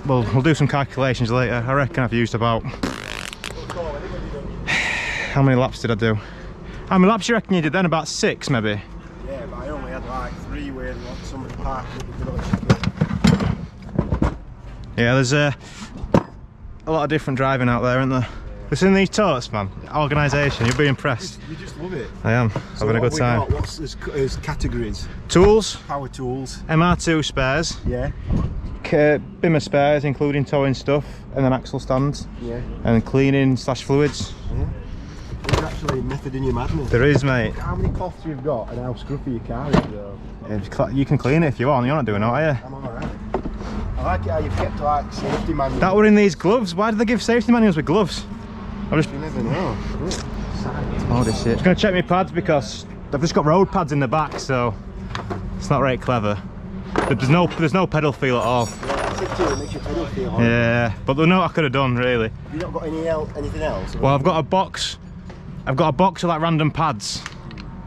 S2: we'll do some calculations later. I reckon I've used about... How many laps did I do? How many laps you reckon you did then? About 6 maybe?
S4: Yeah, but I only had like 3 where somebody parked at the village.
S2: Yeah, there's a lot of different driving out there, isn't there? Listen to these totes, man. Organisation, you'll be impressed.
S4: You just love it.
S2: I am.
S4: So
S2: Having a good time.
S4: What's his categories?
S2: Tools.
S4: Power tools.
S2: MR2 spares.
S4: Yeah.
S2: Bimmer spares, including towing stuff, and then axle stands.
S4: Yeah.
S2: And cleaning / fluids.
S4: Yeah. There's actually a method in your madness.
S2: There is, mate.
S4: Look how many cloths you've got and how scruffy your car is, though.
S2: You can clean it if you want. You're not doing it, are you?
S4: I'm alright. I like it how you've kept like safety manuals.
S2: That were in these gloves. Why did they give safety manuals with gloves?
S4: You never know.
S2: Oh, this shit. I'm just going to check my pads because I've just got road pads in the back, so it's not very clever. There's no pedal feel at all.
S4: Yeah, that's it too. It makes your pedal feel hot.
S2: Yeah, but there's no I could have done really.
S4: Have you not got anything else?
S2: Well, I've got a box. I've got a box of like random pads,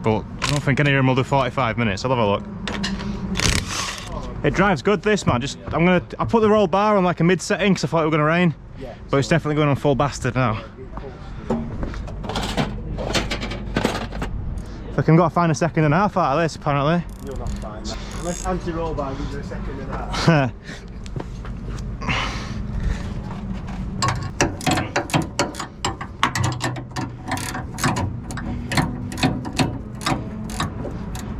S2: but I don't think any of them will do 45 minutes. I'll have a look. It drives good, this man. I put the roll bar on like a mid setting because I thought it was going to rain.
S4: Yeah.
S2: But it's definitely going on full bastard now. So I've got to find 1.5 seconds out of this apparently.
S4: You'll not find that. Unless anti-roll bar gives you 1.5 seconds.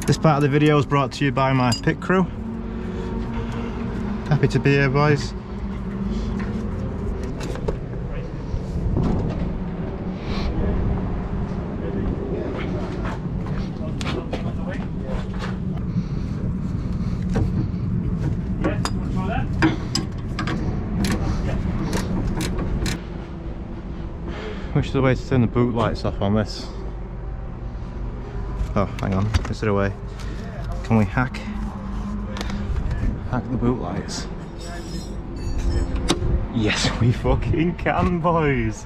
S4: This part of the video is brought to you by my pit crew.
S1: Happy to be here, boys? Which is the way to turn the boot lights off on this? Oh, hang on, is there a way? Can we hack the boot lights? Yes, we fucking can, boys.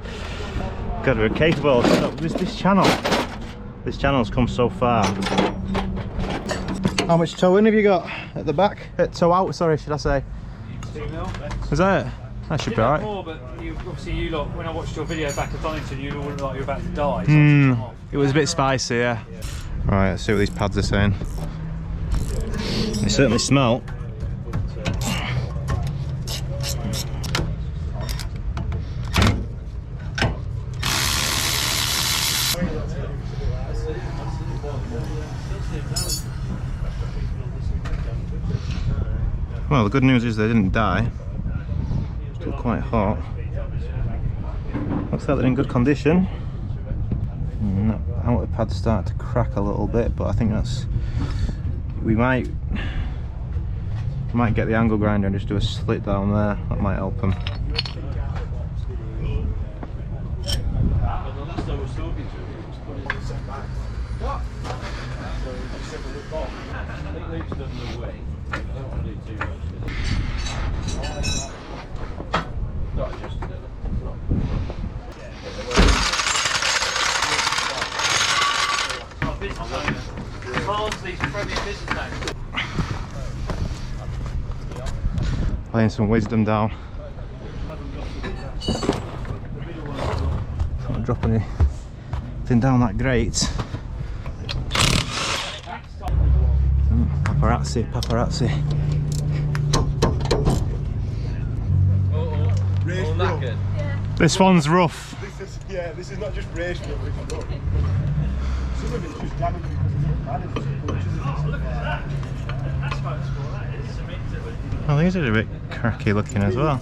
S1: God, we're capable. This channel's come so far. How much toe in have you got at the back? Toe out, sorry, should I say?
S3: 2 mil.
S1: Is that it? That should be alright.
S3: More, but obviously you lot, when I watched your video back at Donington, you all looked like you were about to die. So
S1: It was a bit spicy, yeah. Right, let's see what these pads are saying. They certainly smell. Well, the good news is they didn't die. Still quite hot. Looks like they're in good condition. Outer pads start to crack a little bit, but I think that's... We might get the angle grinder and just do a slit down there. That might help them. Laying some wisdom down. Not dropping anything down that grate. Paparazzi. This one's rough.
S4: This is not just race, but it's rough. Some of it's just damaged because
S1: Oh, these are a bit cracky looking as well.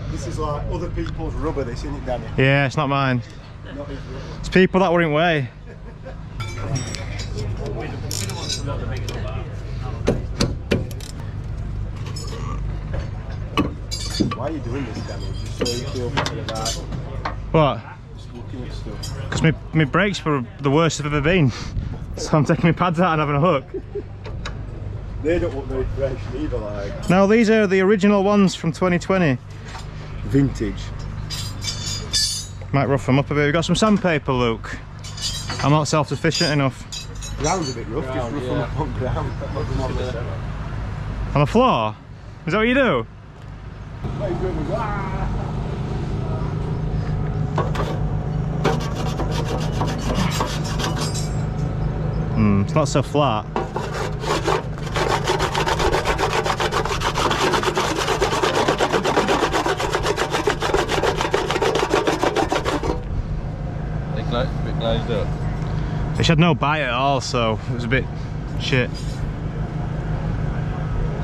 S4: This is like other people's rubber, this, isn't it, Danny?
S1: Yeah, it's not mine.
S4: Not his rubber.
S1: It's people that were in way.
S4: Why are you doing this, Danny? Just so you feel better about
S1: What?
S4: just looking at stuff.
S1: Because my brakes were the worst they've ever been. So I'm taking my pads out and having a look.
S4: They don't look very fresh either, like.
S1: No, these are the original ones from 2020.
S4: Vintage.
S1: Might rough them up a bit. We've got some sandpaper, Luke. I'm not self-sufficient enough.
S4: Ground's a bit rough, just rough them up on ground. Put them on there.
S1: On the floor? Is that what you do?
S4: What are you doing with that?
S1: It's not so flat.
S5: Bit glazed up.
S1: It had no bite at all, so it was a bit shit.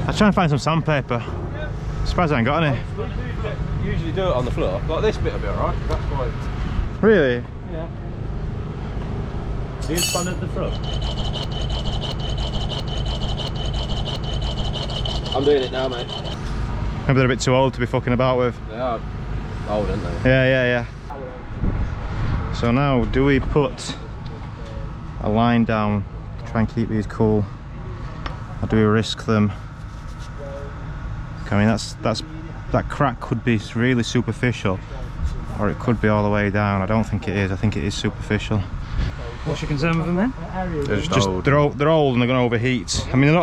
S1: I'll try and find some sandpaper. Surprised I ain't got any.
S5: Usually do it on the floor. Like this bit will be alright. That's why.
S1: Really?
S5: Yeah.
S3: Do you spun at the front?
S5: I'm doing it now, mate.
S1: Maybe they're a bit too old to be fucking about with.
S5: They are old, aren't they?
S1: Yeah. So now, do we put a line down to try and keep these cool, or do we risk them? I mean, that crack could be really superficial, or it could be all the way down. I don't think it is. I think it is superficial.
S3: What's your concern with them then?
S5: They're just old.
S1: They're old and they're going to overheat. I mean,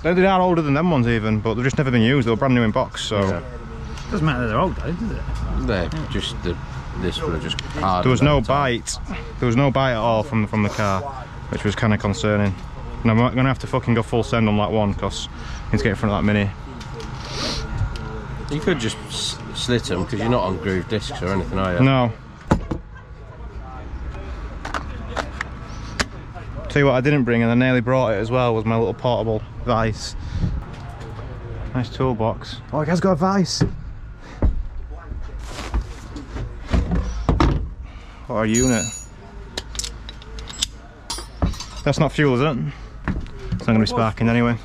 S1: they are older than them ones even, but they've just never been used. They were brand new in box, so.
S5: Yeah.
S3: Doesn't matter they're old though, does it?
S5: They're just this would have just hard.
S1: There was no bite. There was no bite at all from the car, which was kind of concerning. And I'm going to have to fucking go full send on that one because I need to get in front of that Mini.
S5: You could just slit them because you're not on groove discs or anything, are you?
S1: No. Tell you what I didn't bring, and I nearly brought it as well, was my little portable vice. Nice toolbox. Oh, it has got a vice. What a unit. That's not fuel, is it? It's not going to be sparking anyway.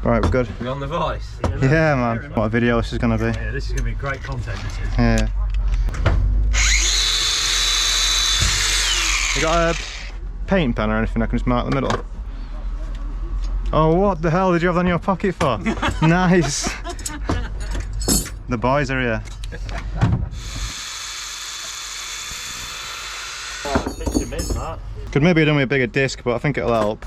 S1: Right, we're good.
S5: We on the vice?
S1: Yeah, man. What a video this is going to be.
S3: Yeah, this is going to be great content, this is.
S1: Yeah. You got a paint pen or anything I can just mark the middle? Oh, what the hell did you have that in your pocket for? Nice. The boys are here. Could maybe have done with a bigger disc, but I think it'll help.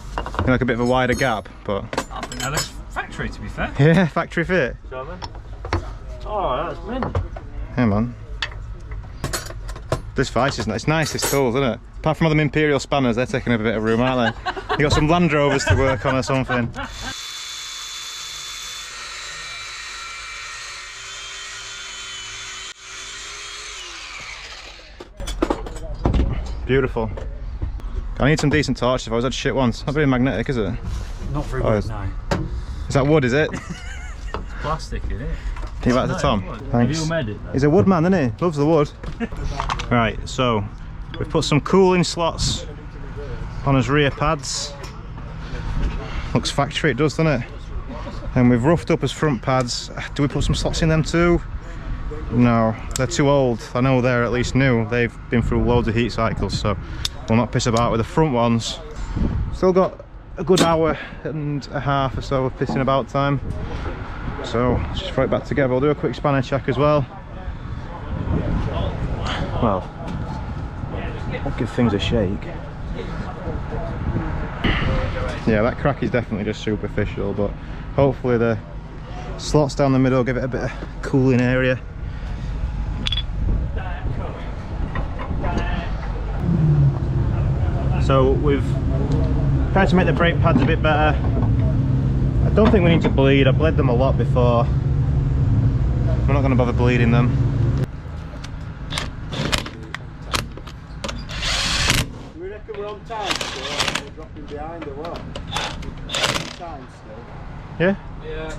S1: Like a bit of a wider gap, but...
S3: I think that looks factory, to be fair.
S1: Yeah, factory fit.
S3: Oh, that's mint.
S1: Yeah, man. This vice is nice. It's nice, this tool, isn't it? Apart from all them Imperial spanners, they're taking up a bit of room, aren't they? You got some Land Rovers to work on or something. Beautiful. I need some decent torches if I was had shit once. Not very magnetic, is it?
S3: Not very wood, no.
S1: Is that wood, is it?
S3: Plastic, isn't it?
S1: Give that to Tom. Thanks.
S3: You made it, though.
S1: He's a wood man, isn't he? Loves the wood. Right, so we've put some cooling slots on his rear pads. Looks factory, it does, doesn't it? And we've roughed up his front pads. Do we put some slots in them too? No, they're too old. I know they're at least new. They've been through loads of heat cycles, so we'll not piss about with the front ones. Still got a good hour and a half or so of pissing about time. So let's just throw it back together. We'll do a quick spanner check as well. Well, I'll give things a shake. Yeah, that crack is definitely just superficial, but hopefully the slots down the middle give it a bit of cooling area. So we've tried to make the brake pads a bit better. I don't think we need to bleed. I bled them a lot before. We're not going to bother bleeding them.
S4: Do we reckon we're on time still? We're dropping behind or what? Time still.
S1: Yeah?
S3: Yeah.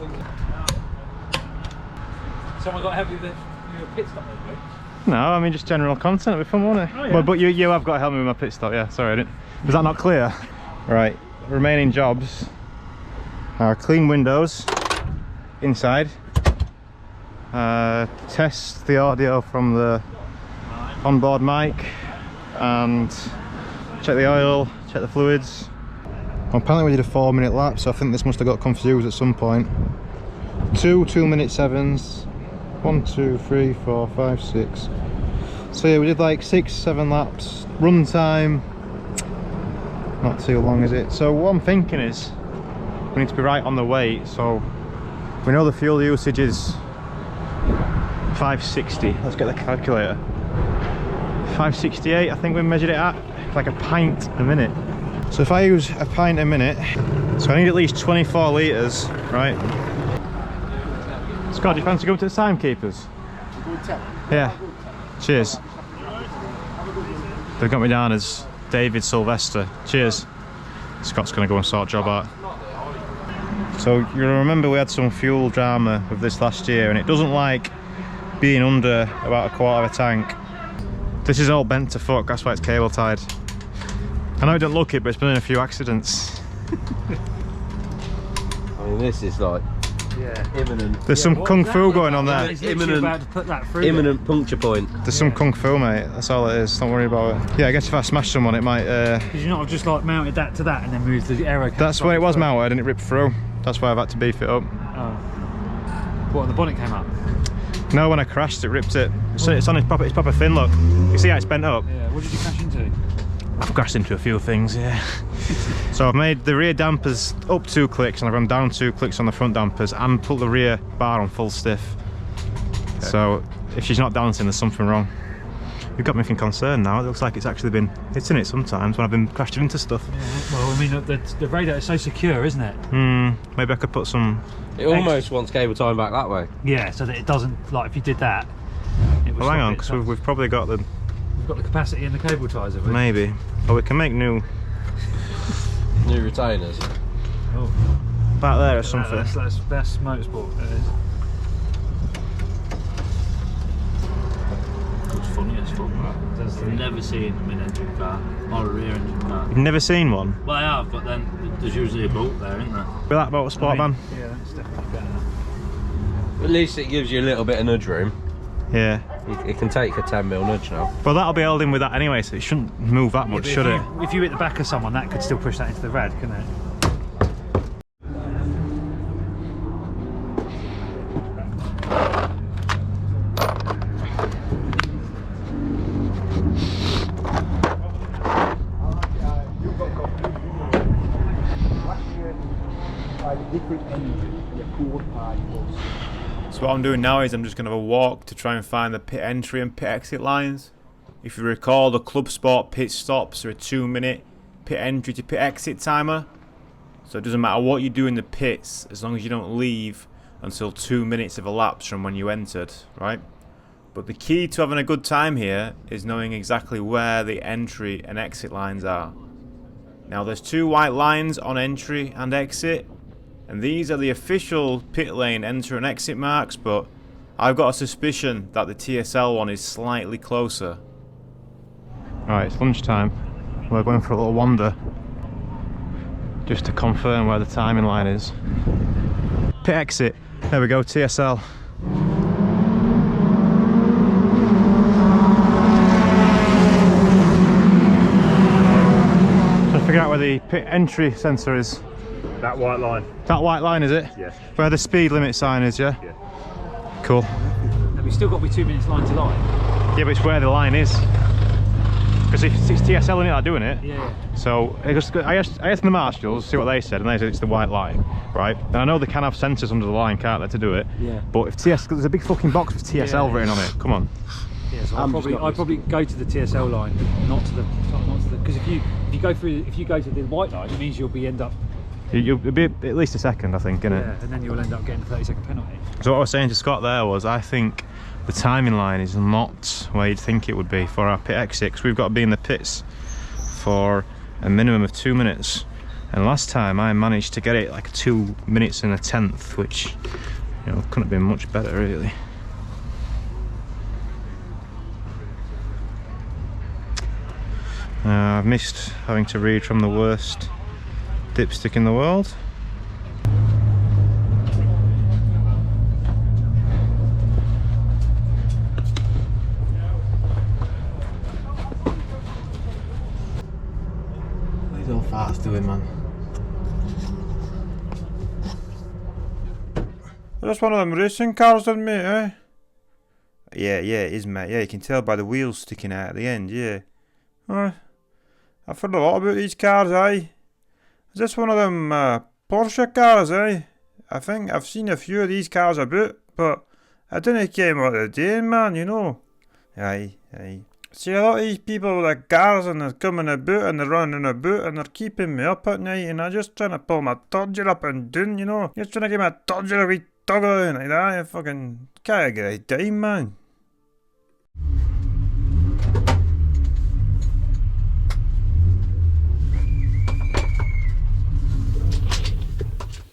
S3: Someone got to help you with your pit stop there, right?
S1: No, I mean just general content. It'll be fun, won't it?
S3: Oh, yeah.
S1: But you have got to help me with my pit stop. Yeah, sorry, I didn't. Was that not clear? Right. Remaining jobs are clean windows inside. Test the audio from the onboard mic and check the oil, check the fluids. Well, apparently we did a 4-minute lap, so I think this must have got confused at some point. 2 2-minute 7s. 1 2 3 4 5 6. So yeah, we did like 6-7 laps. Run time not too long, is it? So what I'm thinking is we need to be right on the weight. So we know the fuel usage is 560. Let's get the calculator. 568 I think we measured it at. Like a pint a minute. So if I use a pint a minute, so I need at least 24 litres, right? Scott, do you fancy going to the timekeepers? Yeah. Cheers. They've got me down as David Sylvester. Cheers. Scott's going to go and sort job out. So you remember we had some fuel drama with this last year, and it doesn't like being under about a quarter of a tank. This is all bent to fuck, that's why it's cable tied. I know it don't look it, but it's been in a few accidents.
S5: I mean, this is like imminent.
S1: There's some kung fu going on there.
S3: About to put that through
S5: Imminent puncture point.
S1: There's some kung fu, mate. That's all it is. Don't worry about it. Yeah, I guess if I smash someone, it might.
S3: Because you not have just like mounted that to that and then moved the aero.
S1: That's where it was mounted, and it ripped through. That's why I've had to beef it up.
S3: Oh. What? The bonnet came up.
S1: No, when I crashed, it ripped it. So it's on its proper fin. Look, you see how it's bent up.
S3: Yeah. What did you crash into?
S1: I've crashed into a few things, yeah. So I've made the rear dampers up 2 clicks, and I've gone down 2 clicks on the front dampers, and put the rear bar on full stiff. Okay. So if she's not dancing, there's something wrong. You've got me concerned now. It looks like it's actually been hitting it sometimes when I've been crashing into stuff.
S3: Yeah, well, I mean, the radiator is so secure, isn't it?
S1: Maybe I could put some...
S5: It almost wants cable time back that way.
S3: Yeah, so that it doesn't, like if you did that, it would
S1: well, hang on,
S3: it.
S1: because we've probably got the...
S3: We've got the capacity in the cable ties, have we?
S1: Maybe. Or we can make new
S5: retainers.
S3: Oh.
S1: back there or something.
S3: That's motorsport. It is. It's funny as fuck, right? I've never seen a mid-engine car or a rear-engine car.
S1: You've never seen one?
S3: Well, I have, but then there's usually a boat there, isn't there?
S1: With that motorsport, man?
S3: Yeah, it's definitely better.
S5: At least it gives you a little bit of nudge room.
S1: Yeah.
S5: It can take a 10mm nudge now.
S1: Well, that'll be held in with that anyway, so it shouldn't move that much, should it?
S3: If you hit the back of someone, that could still push that into the red, couldn't it?
S1: So what I'm doing now is I'm just going to have a walk to try and find the pit entry and pit exit lines. If you recall, the Club Sport pit stops are a 2-minute pit entry to pit exit timer. So it doesn't matter what you do in the pits as long as you don't leave until 2 minutes have elapsed from when you entered, right? But the key to having a good time here is knowing exactly where the entry and exit lines are. Now there's 2 white lines on entry and exit, and these are the official pit lane enter and exit marks, but I've got a suspicion that the TSL one is slightly closer. Alright, it's lunchtime. We're going for a little wander just to confirm where the timing line is. Pit exit. There we go, TSL. Trying to figure out where the pit entry sensor is.
S4: That white line.
S1: That white line, is it?
S4: Yes.
S1: Where the speed limit sign is, yeah?
S4: Yeah.
S1: Cool.
S3: Have we still got 2 minutes line to line?
S1: Yeah, but it's where the line is. Because it's TSL in it that doing it.
S3: Yeah.
S1: So I asked the marshals, see what they said, and they said it's the white line, right? And I know they can have sensors under the line, can't they, to do it?
S3: Yeah.
S1: But if there's a big fucking box with TSL written on it. Come on.
S3: Yeah, so I'd probably go to the TSL line, not to the because if you go to the white line, it means you'll end up.
S1: You'll be at least a second, I think, innit?
S3: Yeah, and then you'll end up getting a 30-second penalty.
S1: So what I was saying to Scott there was, I think the timing line is not where you'd think it would be for our pit exit, because we've got to be in the pits for a minimum of 2 minutes. And last time I managed to get it like 2 minutes and a tenth, which, you know, couldn't have been much better really. I've missed having to read from the worst dipstick in the world. These all fast doing, man.
S6: That's one of them racing cars then, mate, eh? Yeah, it is, mate. Yeah, you can tell by the wheels sticking out at the end, yeah. I've heard a lot about these cars, eh? Is this one of them Porsche cars, eh? I think I've seen a few of these cars about, but I didn't care what they're doing, man, you know. Aye. See, a lot of these people with their cars and they're coming about and they're running about and they're keeping me up at night and I'm just trying to pull my dodger up and down, you know. Just trying to get my dodger a wee toggle in like that. I fucking can't get a time, man.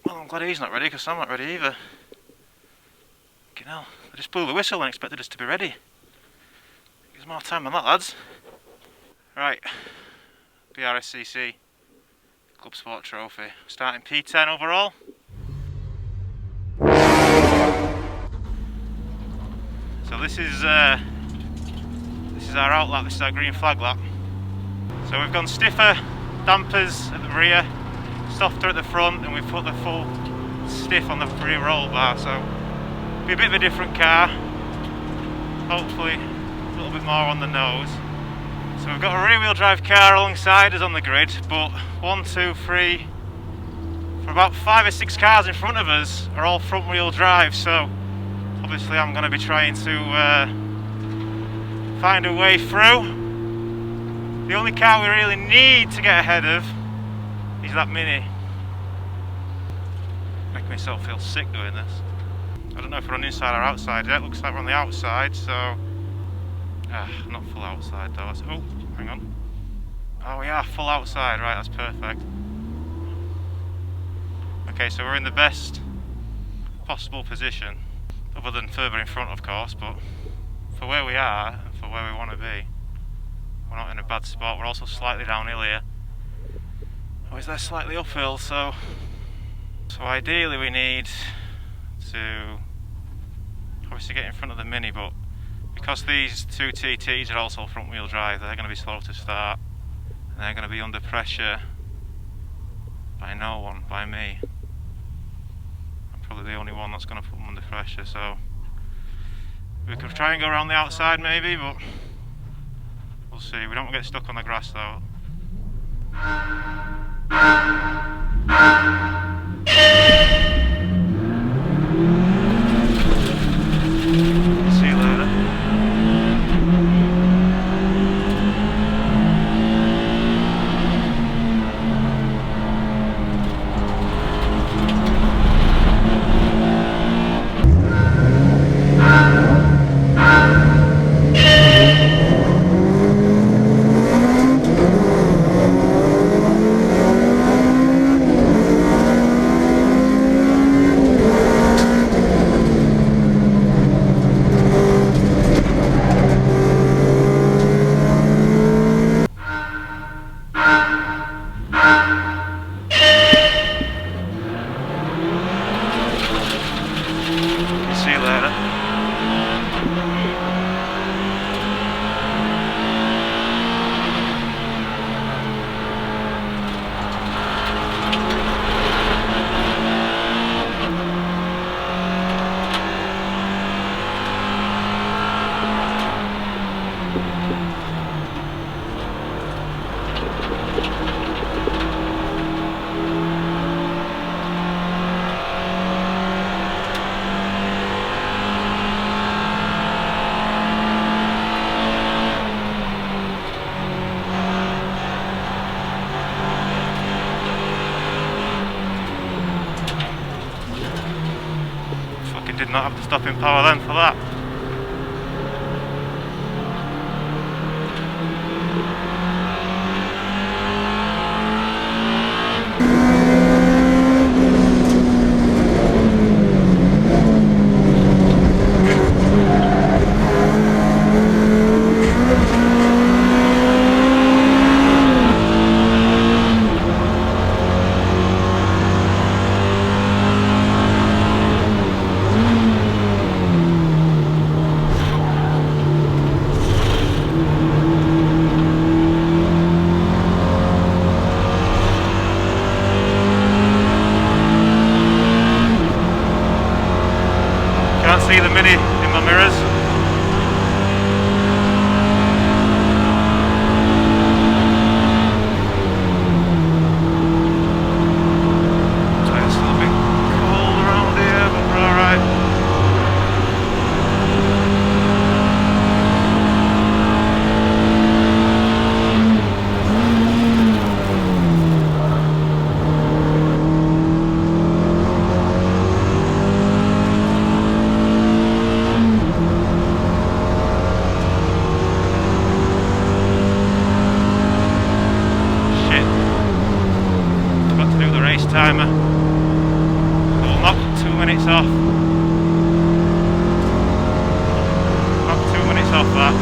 S2: Well, I'm glad he's not ready, because I'm not ready either. Fucking hell. I just blew the whistle and expected us to be ready. Gives more time than that, lads. Right. BRSCC Club Sport Trophy. Starting P10 overall. So this is our out lap, this is our green flag lap. So we've gone stiffer dampers at the rear, softer at the front, and we've put the full stiff on the rear roll bar, so it'll be a bit of a different car. Hopefully a little bit more on the nose. So we've got a rear wheel drive car alongside us on the grid, but 1, 2, 3, for about 5 or 6 cars in front of us are all front wheel drive, so obviously I'm going to be trying to find a way through. The only car we really need to get ahead of is that Mini. Making myself feel sick doing this. I don't know if we're on the inside or outside yet. Looks like we're on the outside, so not full outside though. Oh, hang on. Oh, we are full outside, right, that's perfect. Okay, so we're in the best possible position, other than further in front of course, but for where we are and for where we want to be, we're not in a bad spot. We're also slightly downhill here. Oh, is that slightly uphill? So ideally we need to obviously get in front of the Mini, but because these two TTs are also front wheel drive, they're going to be slow to start, and they're going to be under pressure by no one, by me. I'm probably the only one that's going to put them under pressure, so we could try and go around the outside maybe, but we'll see. We don't want to get stuck on the grass though. See you later. See you later. Did not have the stopping power then for that. Can't see the Mini in my mirrors. It's still a bit cold around here, but we're alright. Timer. We'll knock 2 minutes off. Knock 2 minutes off that.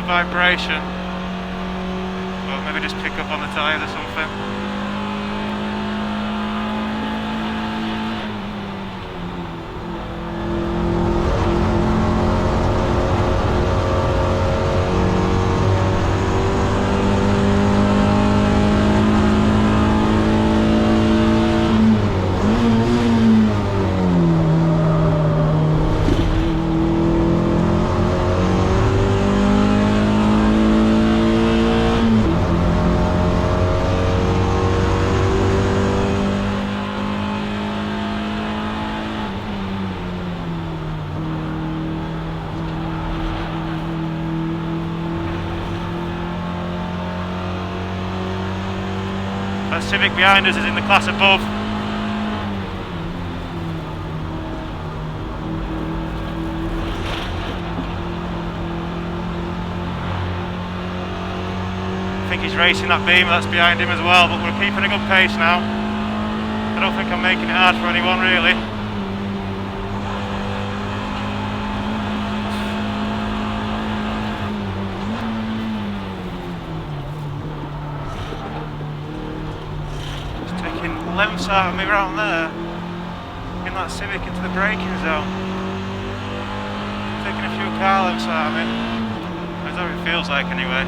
S2: Vibration. Well, maybe just pick up on the tyres or something. That Civic behind us is in the class above. I think he's racing that Beamer that's behind him as well, but we're keeping a good pace now. I don't think I'm making it hard for anyone really. Just taking lengths out of me around there. Getting that Civic into the braking zone. Taking a few car lengths out of me. That's how it feels like anyway.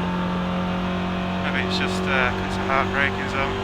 S2: Maybe it's just it's a hard braking zone.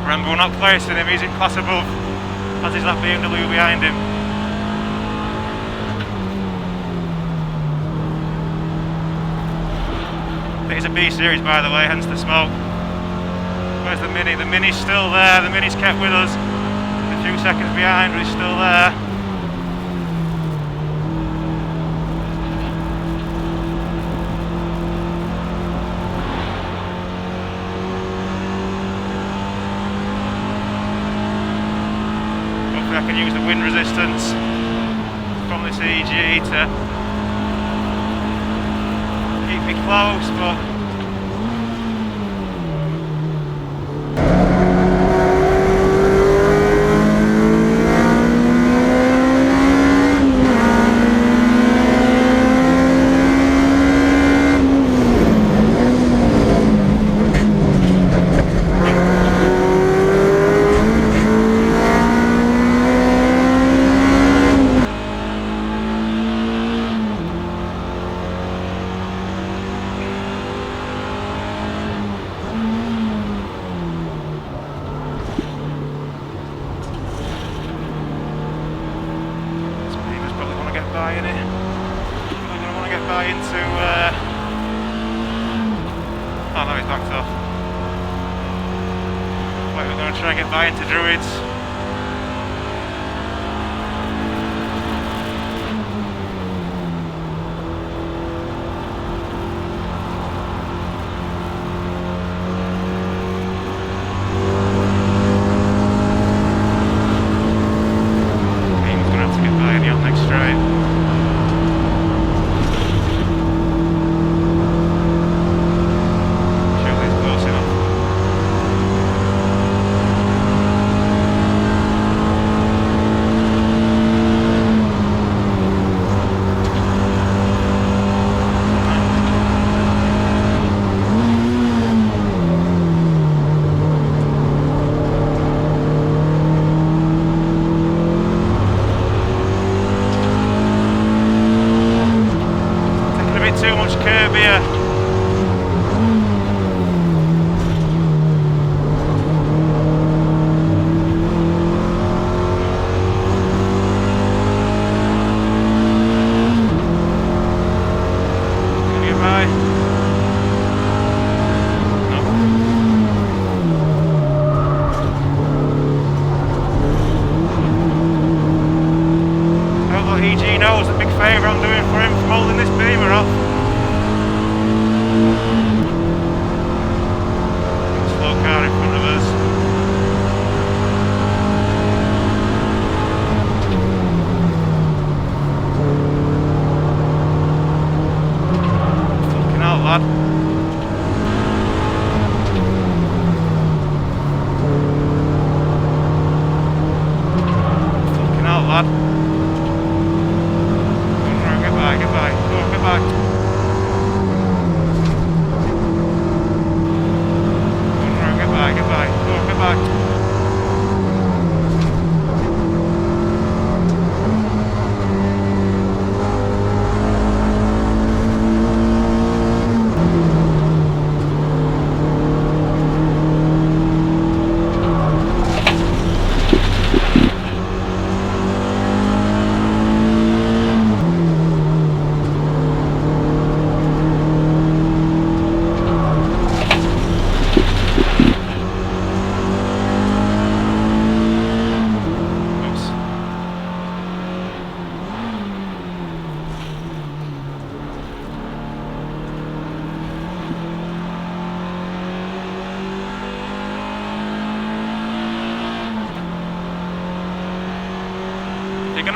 S2: Remember, we're not placing him, he's in class above, as is that BMW behind him. It is a B series, by the way, hence the smoke. Where's the Mini? The Mini's still there, the Mini's kept with us. A few seconds behind, but he's still there. I can use the wind resistance from this EG to keep me close, but oh no, he's backed off. Wait, we're going to try and get by into Druids. He's going to have to get by in the on next straight.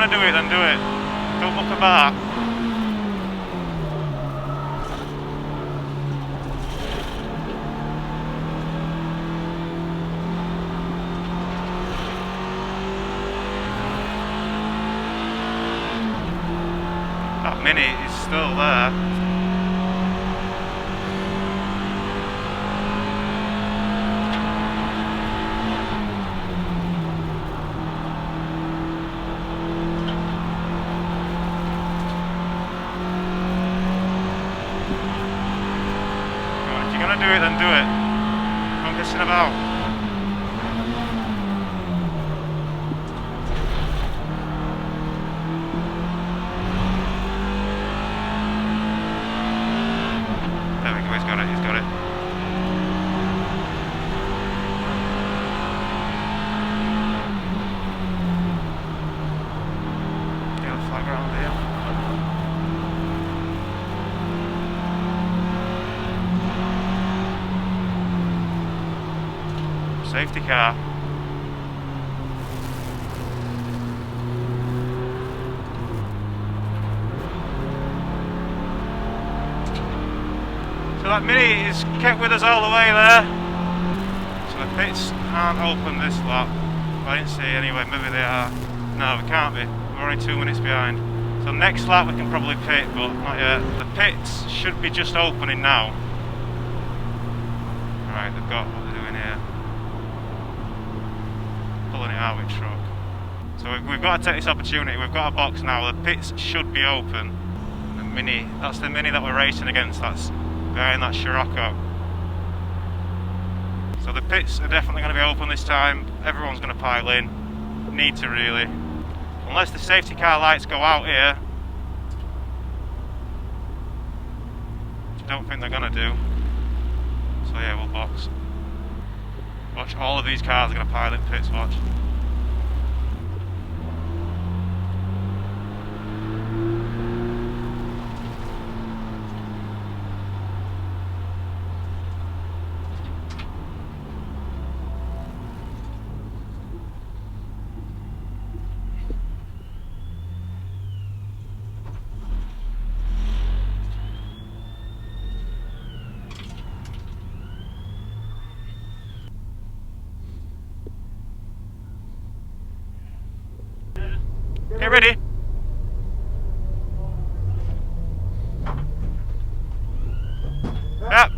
S2: gonna do it, then do it. Don't look about. That Mini is still there. Do it, then do it. Don't messing about. There we go, he's got it, he's got it. Yellow flag around here. Safety car. So that Mini is kept with us all the way there. So the pits aren't open this lap. I didn't see anyway, maybe they are. No, we can't be. We're only 2 minutes behind. So next lap we can probably pit, but not yet. The pits should be just opening now. Alright, they've got what they're doing here. Pulling it out with truck. So we've got to take this opportunity. We've got a box now. The pits should be open. The Mini, that's the Mini that we're racing against. That's behind that Scirocco. So the pits are definitely going to be open this time. Everyone's going to pile in. Need to really. Unless the safety car lights go out here. Which I don't think they're going to do. So yeah, we'll box. Watch, all of these cars are going to pile in pits, watch. Get ready. Yep.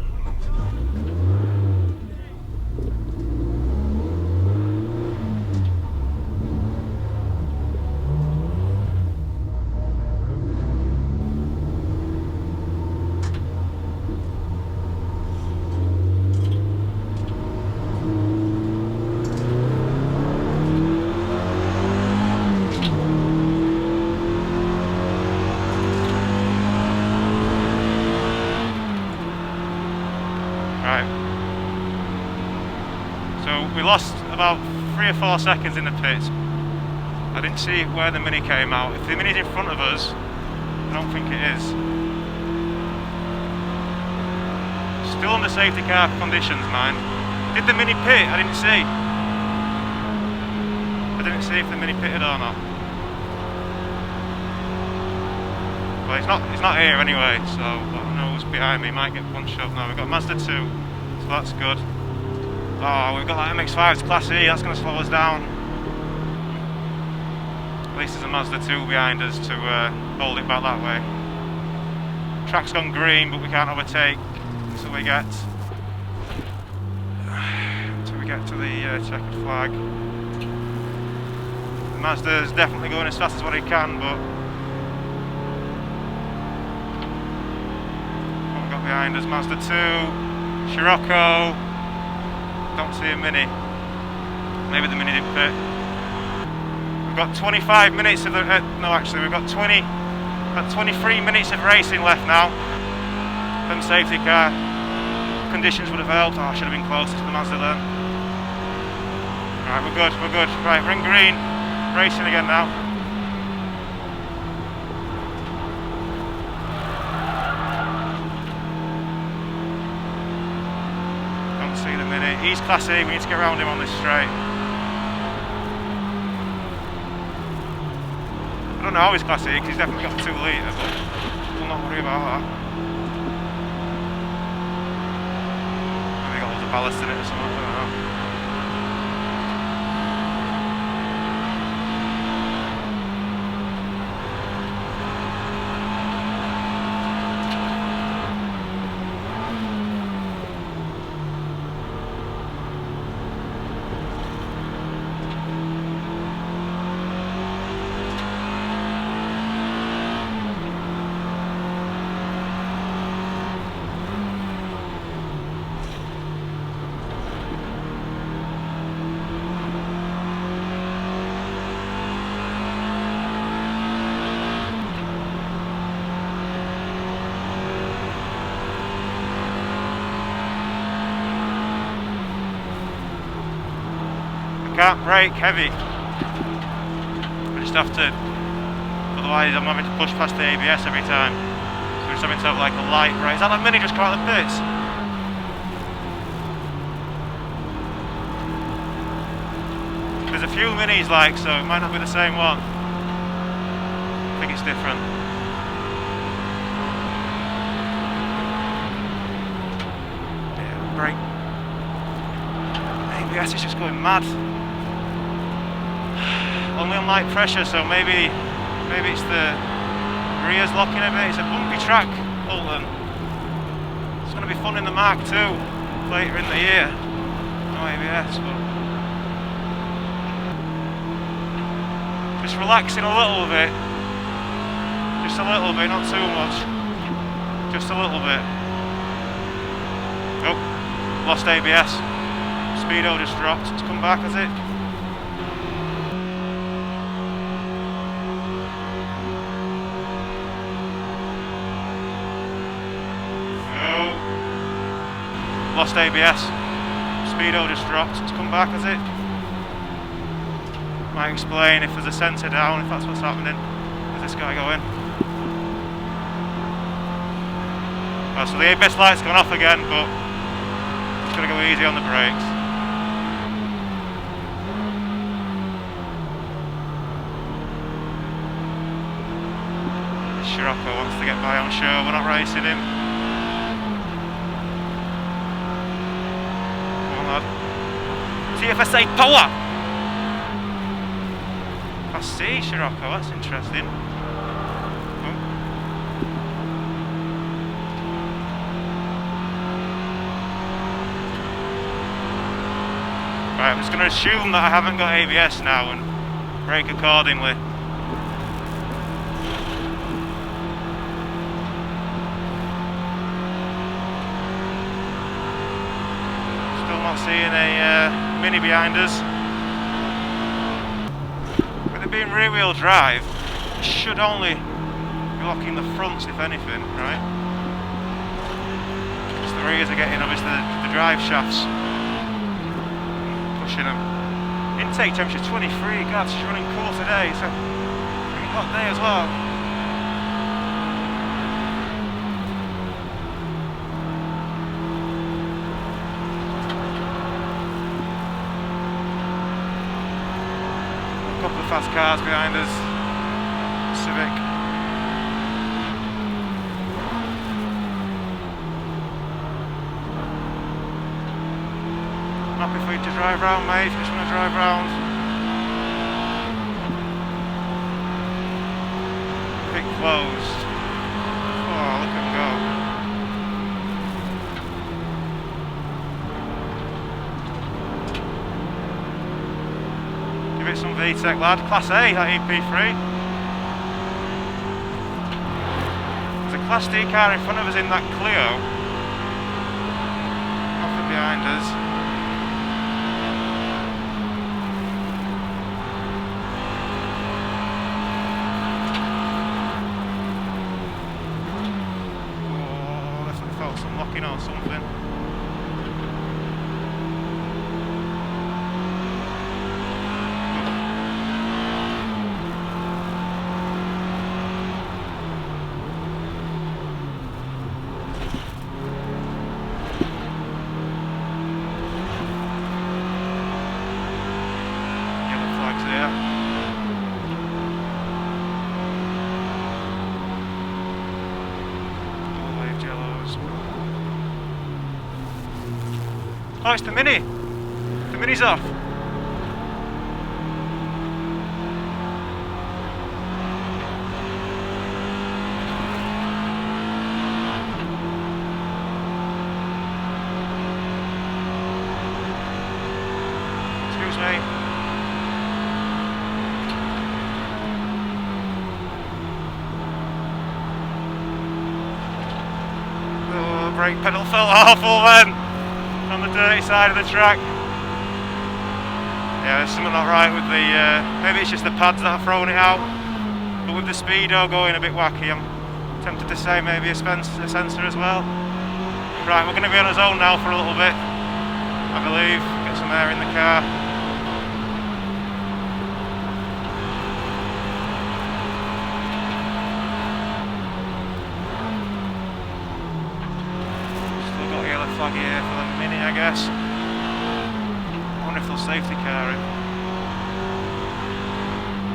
S2: Right. So we lost about 3 or 4 seconds in the pits. I didn't see where the Mini came out. If the Mini's in front of us, I don't think it is. Still under safety car conditions, mind. Did the Mini pit? I didn't see. I didn't see if the Mini pitted or not. Well, he's not here anyway, so I don't know who's behind me. He might get punched up now. We've got Mazda 2, so that's good. Oh, we've got that MX-5's Class E, that's going to slow us down. At least there's a Mazda 2 behind us to hold it back that way. Track's gone green, but we can't overtake until we get to the checkered flag. The Mazda's definitely going as fast as what it can, but what we've got behind us, Mazda 2, Scirocco. Don't see a Mini. Maybe the Mini did pit. We've got 25 minutes of the... no, actually, we've got 23 minutes of racing left now. Them safety car conditions would have helped. Oh, I should have been closer to the Mazda then. Right, we're good, we're good. Right, we're in green. Racing again now. See the Mini. He's Class E, we need to get around him on this straight. don't know his Class E because he's definitely got 2 litre, but we'll not worry about that. Maybe got loads of ballast in it or something, I don't know. Can't brake heavy. I just have to, otherwise I'm having to push past the ABS every time. So I'm just having to have like a light brake. Is that Mini just come out of the pits? There's a few Minis like, so it might not be the same one. I think it's different. Yeah, brake. ABS is just going mad. Only on light pressure, so maybe it's the rear's locking a bit. It's a bumpy track, Oulton. It's going to be fun in the Mark 2 later in the year. No ABS, but just relaxing a little bit. Just a little bit, not too much. Just a little bit. Oh, lost ABS. Speedo just dropped. It's come back, has it? Lost ABS. Speedo just dropped. It's come back, has it? Might explain if there's a sensor down, if that's what's happening. Where's this guy going? Oh, so the ABS light's gone off again, but just gotta go easy on the brakes. Scirocco wants to get by on show, we're not racing him. TFSA power! Class C, Scirocco, that's interesting. Oh. Right, I'm just going to assume that I haven't got ABS now and brake accordingly. Seeing a Mini behind us. With it being rear wheel drive, it should only be locking the fronts if anything, right? Because the rears are getting obviously the drive shafts pushing them. Intake temperature 23, God, she's running cool today, so pretty hot day as well. Couple of fast cars behind us. Civic. Happy for you to drive round, mate, if you just want to drive round. Pit closed. Oh, look at him go. Give it some VTEC, lad. Class A, that EP3. There's a Class D car in front of us in that Clio. Nothing behind us. Oh, definitely felt some locking or something. Oh, it's the Mini. The Mini's off. Excuse me. Oh, brake pedal fell awful then. On the dirty side of the track. Yeah, there's something not right with the, maybe it's just the pads that are throwing it out, but with the speedo going a bit wacky, I'm tempted to say maybe a sensor as well. Right, we're going to be on our own now for a little bit, I believe, get some air in the car. Flag here for the Mini, I guess. I wonder if they'll safety car it.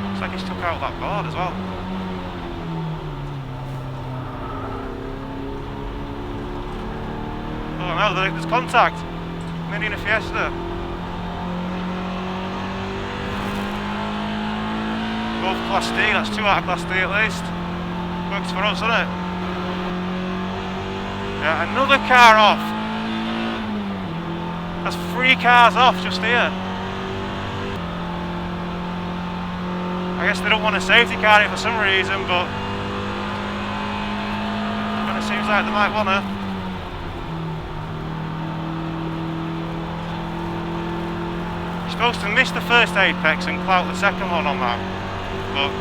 S2: Looks like he's took out that board as well. Oh no, there's contact. Mini and a Fiesta. Both Class D, that's 2 out of Class D at least. Works for us, doesn't it? Yeah, another car off. That's 3 cars off just here. I guess they don't want a safety car here for some reason, but it kind of seems like they might want to. You're supposed to miss the first apex and clout the second one on that, but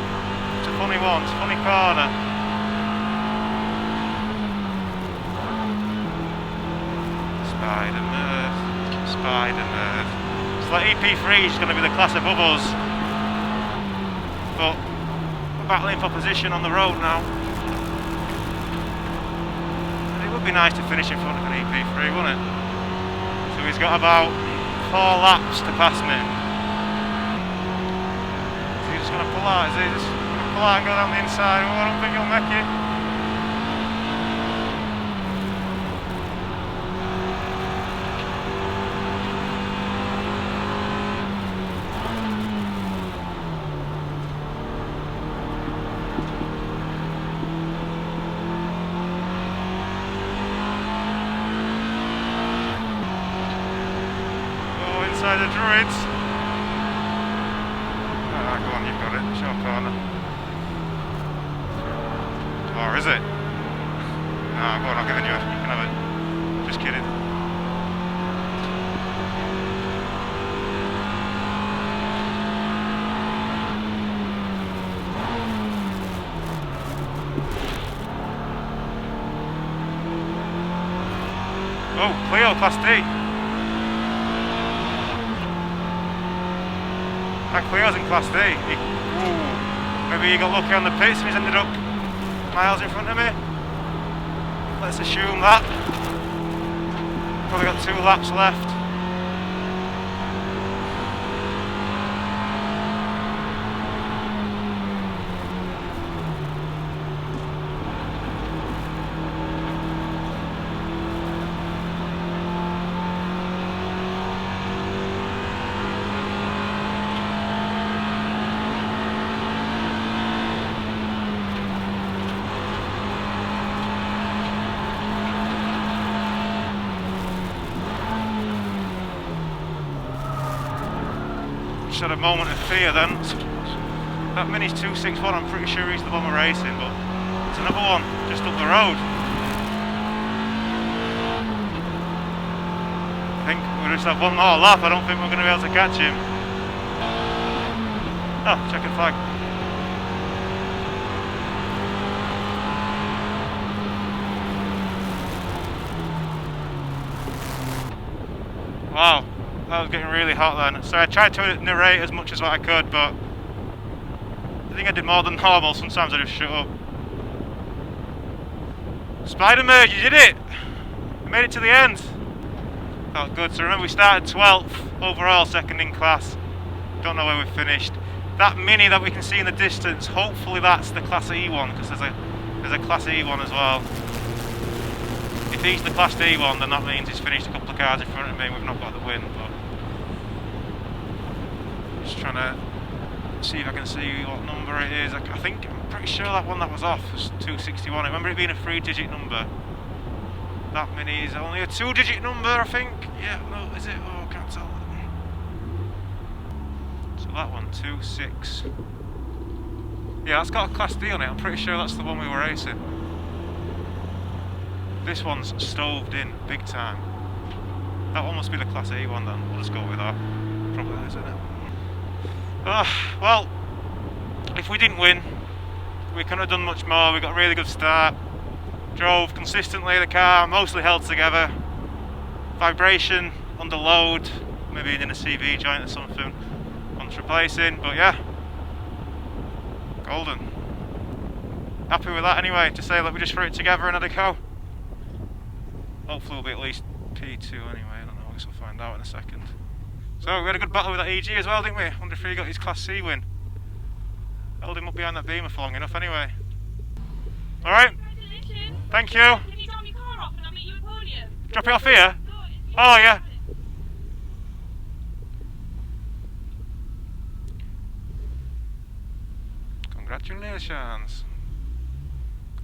S2: it's a funny one, it's a funny corner. Spider-Man. Spider-Man. So that EP3 is going to be the class above us, but we're battling for position on the road now. And it would be nice to finish in front of an EP3, wouldn't it? So he's got about 4 laps to pass me. Is he just going to pull out? Is he just going to pull out and go down the inside? Oh, I don't think he'll make it. Inside the druids. Ah, go on, you've got it. It's your corner. Or is it? Ah, go on, I'm giving you it. You can have it. Just kidding. Oh, Clio Class D. That Clio's in Class D. Maybe he got lucky on the pits and he's ended up miles in front of me. Let's assume that. Probably got 2 laps left. Just had a moment of fear then. That Mini's 261, I'm pretty sure he's the one we're racing, but there's another one just up the road. I think we just have one more lap, I don't think we're going to be able to catch him. Oh, checking flag. Wow. That was getting really hot then. So I tried to narrate as much as what I could, but I think I did more than normal. Sometimes I just shut up. Spider-Man, you did it! You made it to the end. Felt good. So remember, we started 12th overall, second in class. Don't know where we finished. That Mini that we can see in the distance, hopefully that's the Class E one, because there's a Class E one as well. if he's the Class D one, then that means he's finished a couple of cars in front of me and we've not got the win. But just trying to see if I can see what number it is. I think, I'm pretty sure that one that was off was 261. I remember it being a 3-digit number. That mini is only a 2-digit number, I think. Yeah, no, is it? Oh, I can't tell. So that one, 26. Yeah, that's got a Class D on it. I'm pretty sure that's the one we were racing. This one's stoved in big time. That one must be the Class E one then. We'll just go with that. Probably is, isn't it? Well, if we didn't win, we couldn't have done much more. We got a really good start. Drove consistently the car, mostly held together. Vibration, under load, maybe in a CV joint or something. Wants replacing, but yeah. Golden. Happy with that anyway, to say that we just threw it together and had a go. Hopefully we'll be at least P2 anyway, I don't know, I guess we'll find out in a second. So we had a good battle with that EG as well, didn't we? Wonder if he got his Class C win. Held him up behind that beamer for long enough anyway. Alright. Thank you.
S7: Can you drop your car off and I'll meet you at podium?
S2: Drop it off here? Oh yeah. Congratulations.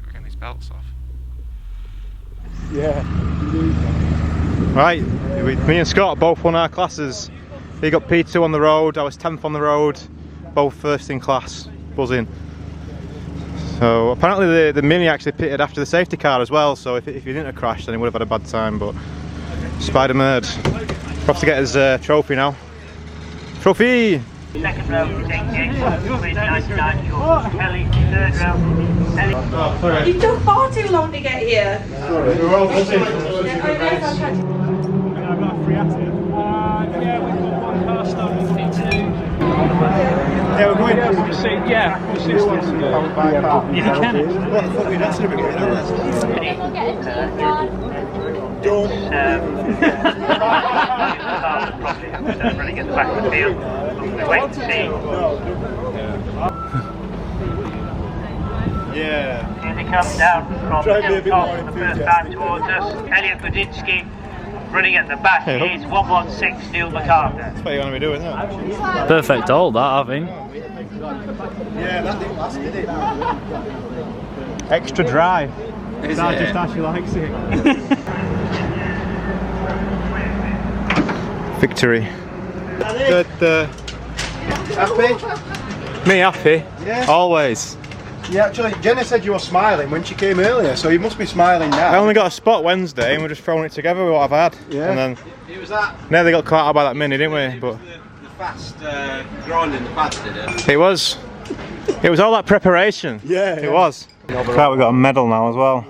S2: We're getting these belts off.
S4: Yeah.
S1: Right, me and Scott both won our classes. He got P2 on the road, I was 10th on the road, both first in class, buzzing. So apparently the Mini actually pitted after the safety car as well, so if he didn't have crashed then he would have had a bad time, but Spider-Merd. We'll have to get his trophy now. Trophy!
S8: Second round, take James, with 99 short. Kelly, third round, Ellie.
S7: You took far too long to get here.
S4: Sorry, we're all busy.
S7: Yeah, we've got one car starting at 2.
S4: Yeah, we're going.
S7: We'll see, yeah, we'll see what's to do. You can.
S4: What the fuck are we dancing about?
S8: Running at the back of the field. We wait to see.
S4: Yeah.
S8: Here they come down from
S4: Try and be a
S8: the
S4: bit
S8: top
S4: more
S8: for the first time towards us. Elliot Budinsky running at the back is 116 Neil MacArthur.
S1: That's what you're going to be doing, isn't it?
S3: Perfect all that, I think.
S4: Yeah, that didn't last, did it?
S1: Extra dry.
S4: Is that just how she likes it?
S1: Victory.
S4: Happy?
S1: Me happy?
S4: Yeah.
S1: Always.
S4: Yeah, actually, Jenna said you were smiling when she came earlier, so you must be smiling now.
S1: I only got a spot Wednesday and we're just throwing it together with what I've had.
S4: Yeah.
S1: And then
S5: It was that
S1: nearly got caught out by that Mini, didn't we? But
S5: the fast grinding the pads, did it?
S1: it was all that preparation.
S4: Yeah,
S1: It
S4: yeah.
S1: was. Right, we got a medal now as well.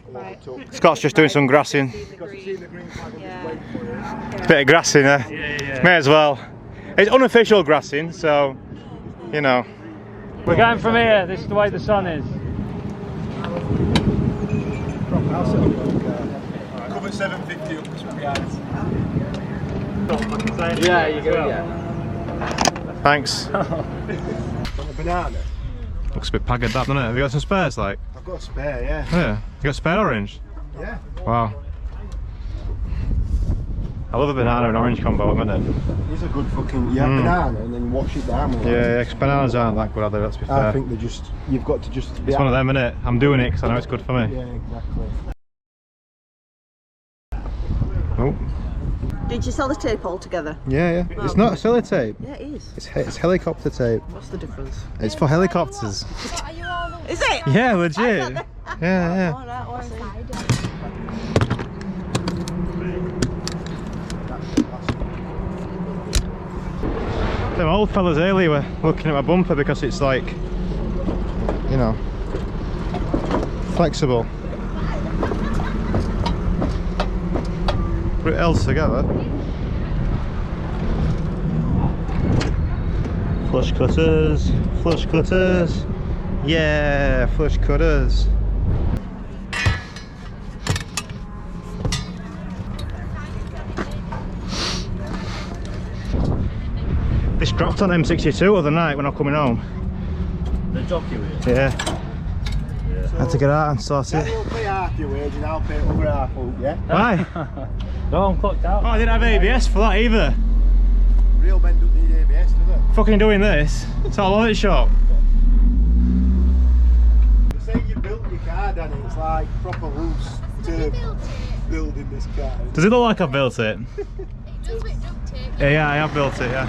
S7: Right.
S1: Scott's just doing some grassing. Bit of grassing there. May as well. It's unofficial grassing, so you know.
S3: We're going from here, this is the way the sun is.
S4: Cover 750 up to some guys.
S5: Yeah, you go. Yeah.
S1: Thanks.
S4: A banana?
S1: Looks a bit pagged that, doesn't it? Have you got some spares, like?
S4: I've got a spare, yeah.
S1: Yeah. You got spare orange?
S4: Yeah.
S1: Wow. I love a banana and orange combo at the minute.
S4: It's a good fucking, you have banana and then wash it down.
S1: Yeah, 'cause bananas aren't that good, are they? Let's be fair.
S4: I think they just, you've got to just...
S1: It's one of them, innit? I'm doing it because I know it's good for me.
S4: Yeah, exactly.
S1: Oh.
S9: Did you sell the tape altogether?
S1: Yeah. It's not sellotape.
S9: Yeah, it is.
S1: It's helicopter tape.
S9: What's the difference?
S1: It's for helicopters.
S9: Is it?
S1: Yeah, legit. Yeah.
S9: All right, all right.
S1: Them old fellas earlier were looking at my bumper because it's like, you know, flexible. Put it else together. Flush cutters, flush cutters. Yeah, flush cutters. This dropped on M62 the other night when I was coming home.
S3: The jockey wheel?
S1: Yeah.
S4: So
S1: I had to get out and sort it.
S4: We'll pay half your wage and I'll pay over half, yeah?
S1: Why?
S3: No, I'm clocked out.
S1: Oh, I didn't have ABS for that either.
S4: Real men don't need ABS, do they?
S1: Fucking doing this. It's all on it shop.
S4: They say you built your car, Danny. It's like proper loose to building this car.
S1: Does it look like I've built it? Yeah, I have built it, yeah.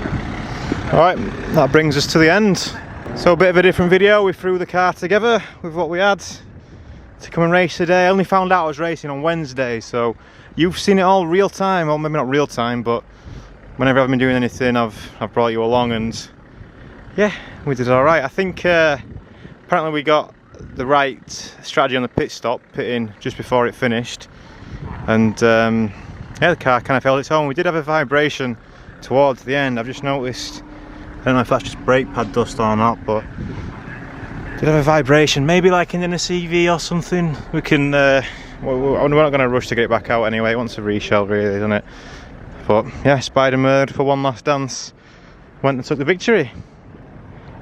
S1: Alright, that brings us to the end. So a bit of a different video. We threw the car together with what we had to come and race today. I only found out I was racing on Wednesday, so you've seen it all real time. Well, maybe not real time, but whenever I've been doing anything, I've brought you along, and yeah, we did alright. I think apparently we got the right strategy on the pit stop, pitting just before it finished, and yeah, the car kind of held its own. We did have a vibration towards the end. I've just noticed, I don't know if that's just brake pad dust or not, but did have a vibration, maybe like in a CV or something. We can we're not going to rush to get it back out anyway. It wants a reshell really, isn't it? But yeah, Spider-Man for one last dance went and took the victory.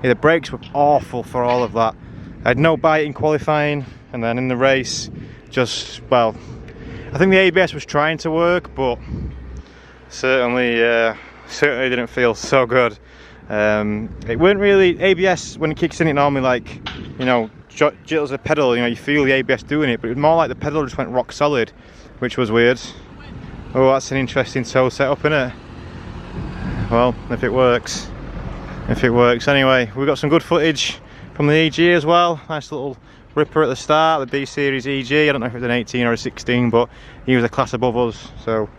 S1: Yeah, the brakes were awful for all of that. I had no bite in qualifying, and then in the race, just, well, I think the ABS was trying to work, but certainly didn't feel so good. It weren't really, ABS, when it kicks in, it normally, like, you know, jitters the pedal, you know, you feel the ABS doing it, but it was more like the pedal just went rock solid, which was weird. Oh, that's an interesting tow setup, isn't it? Well, if it works. If it works. Anyway, we've got some good footage from the EG as well. Nice little ripper at the start, the B Series EG. I don't know if it was an 18 or a 16, but he was a class above us. So,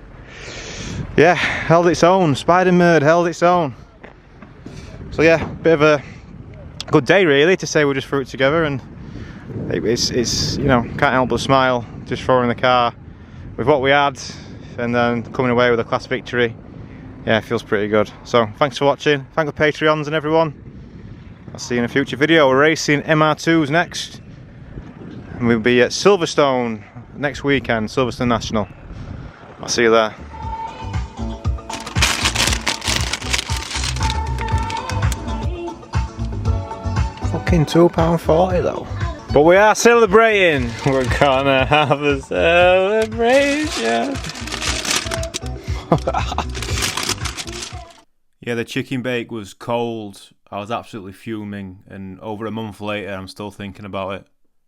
S1: yeah, held its own. Spider-Man held its own. So yeah, bit of a good day really to say we just threw it together, and it's you know, can't help but smile just throwing the car with what we had and then coming away with a class victory. Yeah, it feels pretty good. So thanks for watching. Thank the Patreons and everyone. I'll see you in a future video. We're racing MR2s next, and we'll be at Silverstone next weekend, Silverstone National. I'll see you there. Fucking £2.40 though. But we are celebrating. We're gonna have a celebration.
S6: Yeah, the chicken bake was cold. I was absolutely fuming, and over a month later I'm still thinking about it.